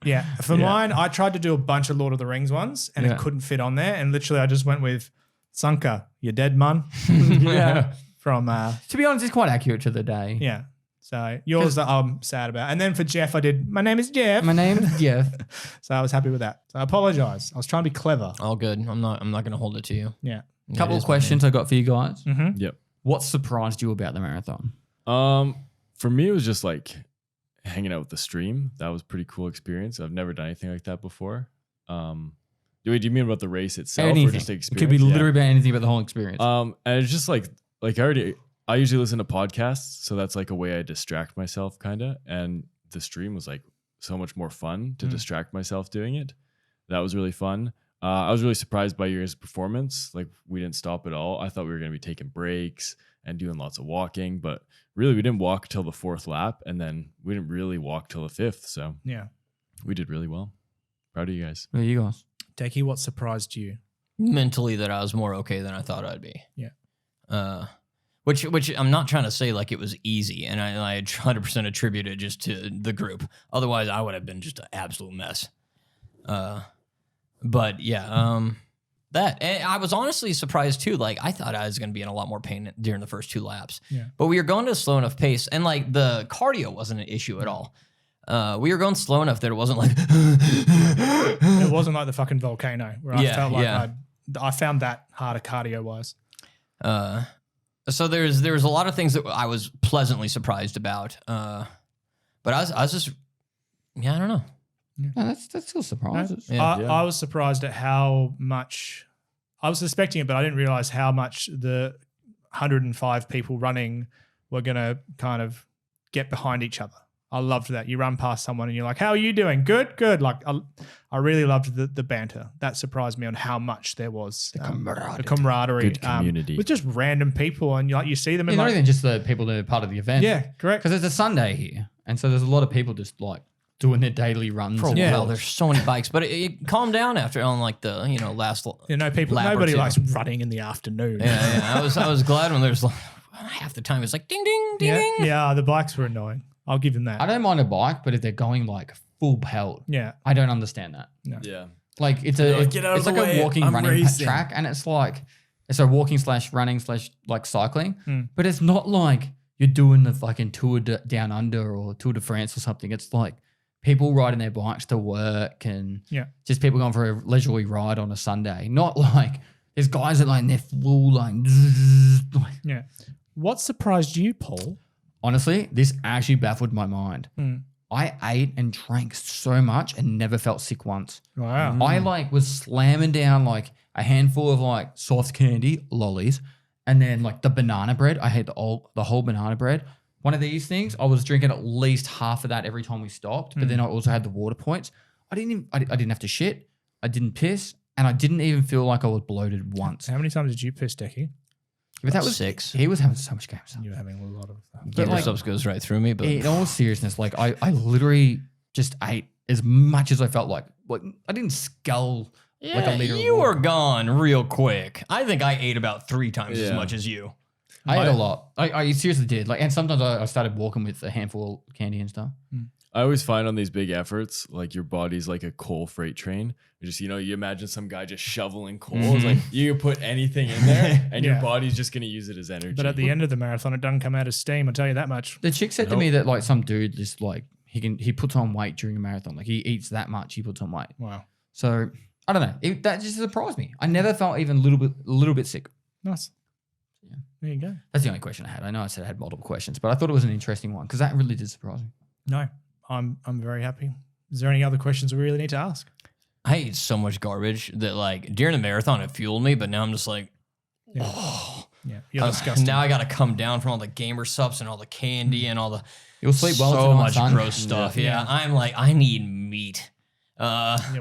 S3: Yes.
S4: For mine, I tried to do a bunch of Lord of the Rings ones, and it couldn't fit on there. And literally I just went with Sanka, you dead man.
S3: Yeah.
S4: From,
S3: To be honest, it's quite accurate to the day.
S4: yeah. So yours that I'm sad about. And then for Jeff, I did, my name is Jeff.
S3: My name's Jeff.
S4: So I was happy with that. So I apologize. I was trying to be clever.
S1: All good. I'm not going to hold it to you.
S4: Yeah.
S3: Couple of questions I got for you guys.
S2: Yep.
S3: What surprised you about the marathon?
S2: For me, it was just like hanging out with the stream. That was a pretty cool experience. I've never done anything like that before. Do you mean about the race itself
S3: Anything.
S2: or just the
S3: It
S2: experience?
S3: could be literally about anything about the whole experience.
S2: And it's just like I usually listen to podcasts, so that's like a way I distract myself kind of. And the stream was like so much more fun to distract myself doing it. That was really fun. I was really surprised by your guys' performance. Like we didn't stop at all. I thought we were going to be taking breaks and doing lots of walking, but really we didn't walk till the fourth lap, and then we didn't really walk till the fifth. So
S4: Yeah.
S2: we did really well. Proud of you guys.
S3: What are you guys?
S4: Dekie, what surprised you?
S1: Mentally, that I was more okay than I thought I'd be.
S4: Yeah.
S1: Which I'm not trying to say like it was easy, and I 100% attribute it just to the group. Otherwise, I would have been just an absolute mess. But yeah, and I was honestly surprised too. Like I thought I was going to be in a lot more pain during the first two laps.
S4: Yeah.
S1: But we were going at a slow enough pace, and like the cardio wasn't an issue at all. We were going slow enough that it wasn't like
S4: It wasn't like the fucking volcano where I felt like I found that harder cardio wise.
S1: So there's a lot of things that I was pleasantly surprised about. But I was just, I don't know.
S3: No, that's still surprises.
S4: I was surprised at how much I was suspecting it, but I didn't realize how much the 105 people running were going to kind of get behind each other. I loved that. You run past someone and you're like, how are you doing? Good, good. Like I really loved the banter. That surprised me on how much there was. The camaraderie.
S2: Good community.
S4: With just random people, and you see them in
S3: Not
S4: like,
S3: even just the people that are part of the event.
S4: yeah, correct.
S3: Because it's a Sunday here. And so there's a lot of people just like doing their daily runs.
S1: For a
S4: Yeah.
S1: while, there's so many bikes, but it calmed down after on like the last.
S4: People.
S1: lap or
S4: Nobody
S1: two.
S4: likes running in the afternoon.
S1: Yeah. I was glad when there's like half the time it's like ding ding ding ding.
S4: Yeah, the bikes were annoying. I'll give them that.
S3: I don't mind a bike, but if they're going like full pelt,
S4: Yeah.
S3: I don't understand that.
S2: Yeah.
S3: Like it's
S2: Like, get out
S3: it's
S2: of
S3: like
S2: the
S3: a
S2: way,
S3: walking,
S2: I'm
S3: running
S2: racing.
S3: track, and it's like it's a walking / running / like cycling, but it's not like you're doing the fucking Tour down under or Tour de France or something. It's like people riding their bikes to work and just people going for a leisurely ride on a Sunday. Not like there's guys that like they're full like.
S4: Yeah. What surprised you, Paul?
S3: Honestly, this actually baffled my mind. I ate and drank so much and never felt sick once.
S4: Wow.
S3: I like was slamming down like a handful of like soft candy, lollies, and then like the banana bread. I hate the whole banana bread. One of these things, I was drinking at least half of that every time we stopped. But then I also had the water points. I didn't have to shit. I didn't piss, and I didn't even feel like I was bloated once.
S4: How many times did you piss, Dekie?
S3: But that was
S1: 6.
S3: He was having so much games.
S4: You were having a lot of that.
S1: Gamer subs goes right through me. But
S3: In all seriousness, like I literally just ate as much as I felt like. Like I didn't scull like a liter.
S1: You were gone real quick. I think I ate about 3 times as much as you.
S3: I ate a lot. I seriously did. Like, and sometimes I started walking with a handful of candy and stuff.
S2: I always find on these big efforts, like your body's like a coal freight train. Just, you imagine some guy just shoveling coals. Like you can put anything in there and your body's just going to use it as energy.
S4: But at the end of the marathon, it doesn't come out as steam. I'll tell you that much.
S3: The chick said to me that like some dude just like he puts on weight during a marathon. Like he eats that much, he puts on weight.
S4: Wow.
S3: So I don't know. That just surprised me. I never felt even a little bit sick.
S4: Nice.
S3: Yeah.
S4: There you go.
S3: That's the only question I had. I know I said I had multiple questions, but I thought it was an interesting one because that really did surprise me.
S4: No, I'm very happy. Is there any other questions we really need to ask?
S1: I ate so much garbage that like during the marathon it fueled me, but now I'm just like,
S4: You're disgusting.
S1: now I got to come down from all the gamer subs and all the candy and all the
S3: You'll sleep well
S1: so
S3: tonight,
S1: much
S3: son.
S1: gross stuff. Yeah, I'm like I need meat.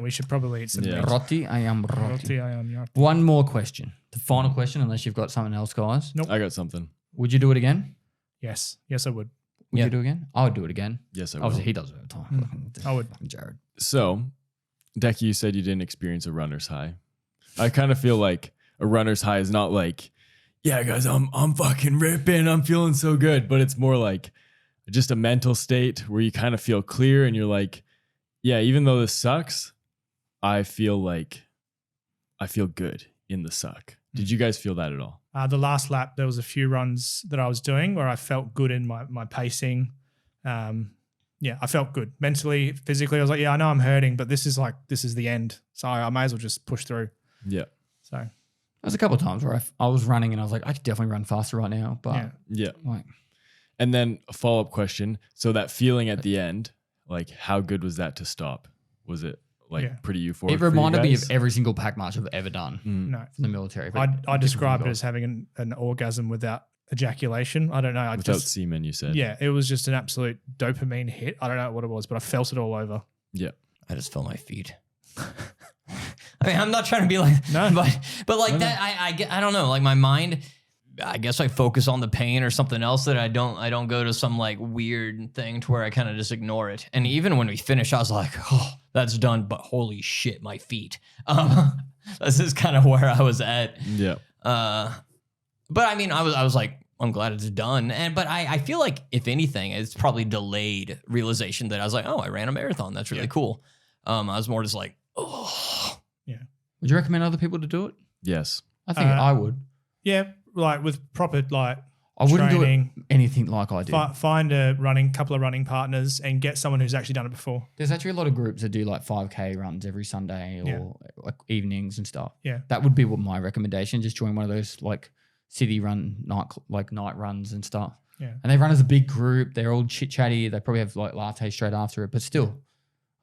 S4: We should probably eat some meat.
S3: Roti, I am roti.
S4: Roti, I am roti.
S3: One more question. The final question, unless you've got something else, guys.
S4: Nope.
S2: I got something.
S3: Would you do it again?
S4: Yes, I would.
S3: Would you do it again? I would do it again.
S2: Yes, I
S3: Obviously,
S2: will.
S3: he does it all the time.
S4: I would.
S3: Jared.
S2: So, Dekie, you said you didn't experience a runner's high. I kind of feel like a runner's high is not like, yeah, guys, I'm fucking ripping, I'm feeling so good, but it's more like just a mental state where you kind of feel clear and you're like, yeah, even though this sucks, I feel good in the suck. Did you guys feel that at all?
S4: The last lap, there was a few runs that I was doing where I felt good in my pacing. I felt good mentally, physically. I was like, yeah, I know I'm hurting, but this is the end. So I may as well just push through.
S2: Yeah.
S4: So
S3: There was a couple of times where I was running and I was like, I could definitely run faster right now. But
S2: Yeah.
S3: like,
S2: And then a follow-up question. So that feeling at the end, like how good was that to stop? Was it like pretty euphoric?
S3: it reminded me of every single pack march I've ever done
S4: no,
S3: from the military.
S4: I described it as having an orgasm without ejaculation. I don't know.
S2: Without semen, you said.
S4: Yeah, it was just an absolute dopamine hit. I don't know what it was, but I felt it all over.
S2: Yeah.
S1: I just felt my feet. I mean, I'm not trying to be like,
S4: No.
S1: but like that. I don't know. Like my mind, I guess I focus on the pain or something else that I don't go to some like weird thing to where I kind of just ignore it. And even when we finished, I was like, oh, that's done. But holy shit, my feet. This is kind of where I was at.
S2: Yeah.
S1: But I mean, I was like, I'm glad it's done. But I feel like if anything, it's probably delayed realization that I was like, oh, I ran a marathon. That's really cool. I was more just like, oh.
S4: Yeah.
S3: Would you recommend other people to do it?
S2: Yes.
S3: I think I would.
S4: Yeah, like with proper like
S3: I wouldn't
S4: training,
S3: do it anything like I did.
S4: Find couple of running partners and get someone who's actually done it before.
S3: There's actually a lot of groups that do like 5K runs every Sunday or like evenings and stuff.
S4: Yeah.
S3: That would be what my recommendation. Just join one of those like city run night runs and stuff.
S4: Yeah.
S3: And they run as a big group. They're all chit chatty. They probably have like lattes straight after it, but still,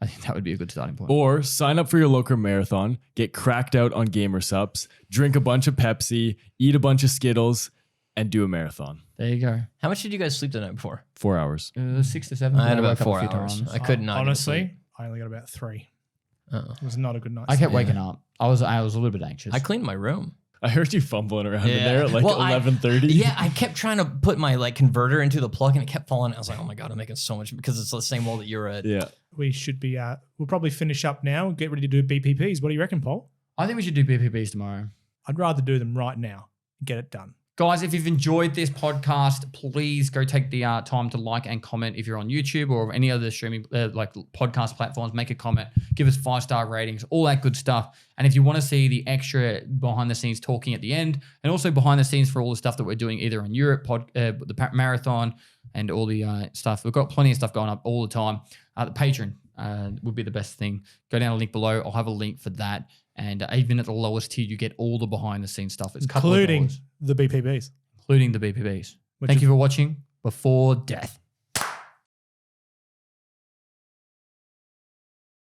S3: I think that would be a good starting point.
S2: Or sign up for your local marathon, get cracked out on gamer subs, drink a bunch of Pepsi, eat a bunch of Skittles, and do a marathon.
S3: There you go.
S1: How much did you guys sleep the night before?
S2: 4 hours.
S3: 6 to 7.
S1: I had
S3: I
S1: about
S3: woke up
S1: 4
S3: a few
S1: hours.
S3: times.
S1: I could not.
S4: Honestly, I only got about 3.
S1: Uh-oh.
S4: It was not a good night.
S3: I kept waking up. I was a little bit anxious.
S1: I cleaned my room.
S2: I heard you fumbling around in
S1: Yeah.
S2: there at like
S1: Well,
S2: 11:30.
S1: Yeah, I kept trying to put my like converter into the plug and it kept falling. I was like, oh my God, I'm making so much because it's the same wall that you're at.
S2: Yeah.
S4: We should be, we'll probably finish up now and get ready to do BPPs. What do you reckon, Paul?
S3: I think we should do BPPs tomorrow.
S4: I'd rather do them right now and get it done.
S3: Guys, if you've enjoyed this podcast, please go take the time to like and comment if you're on YouTube or any other streaming like podcast platforms. Make a comment, give us 5-star ratings, all that good stuff. And if you want to see the extra behind the scenes talking at the end, and also behind the scenes for all the stuff that we're doing either on Europe, the marathon, and all the stuff, we've got plenty of stuff going up all the time. The Patreon, would be the best thing. Go down a link below. I'll have a link for that. And even at the lowest tier, you get all the behind the scenes stuff. It's
S4: including the BPBs.
S3: Including the BPBs. Thank you for watching Before Death.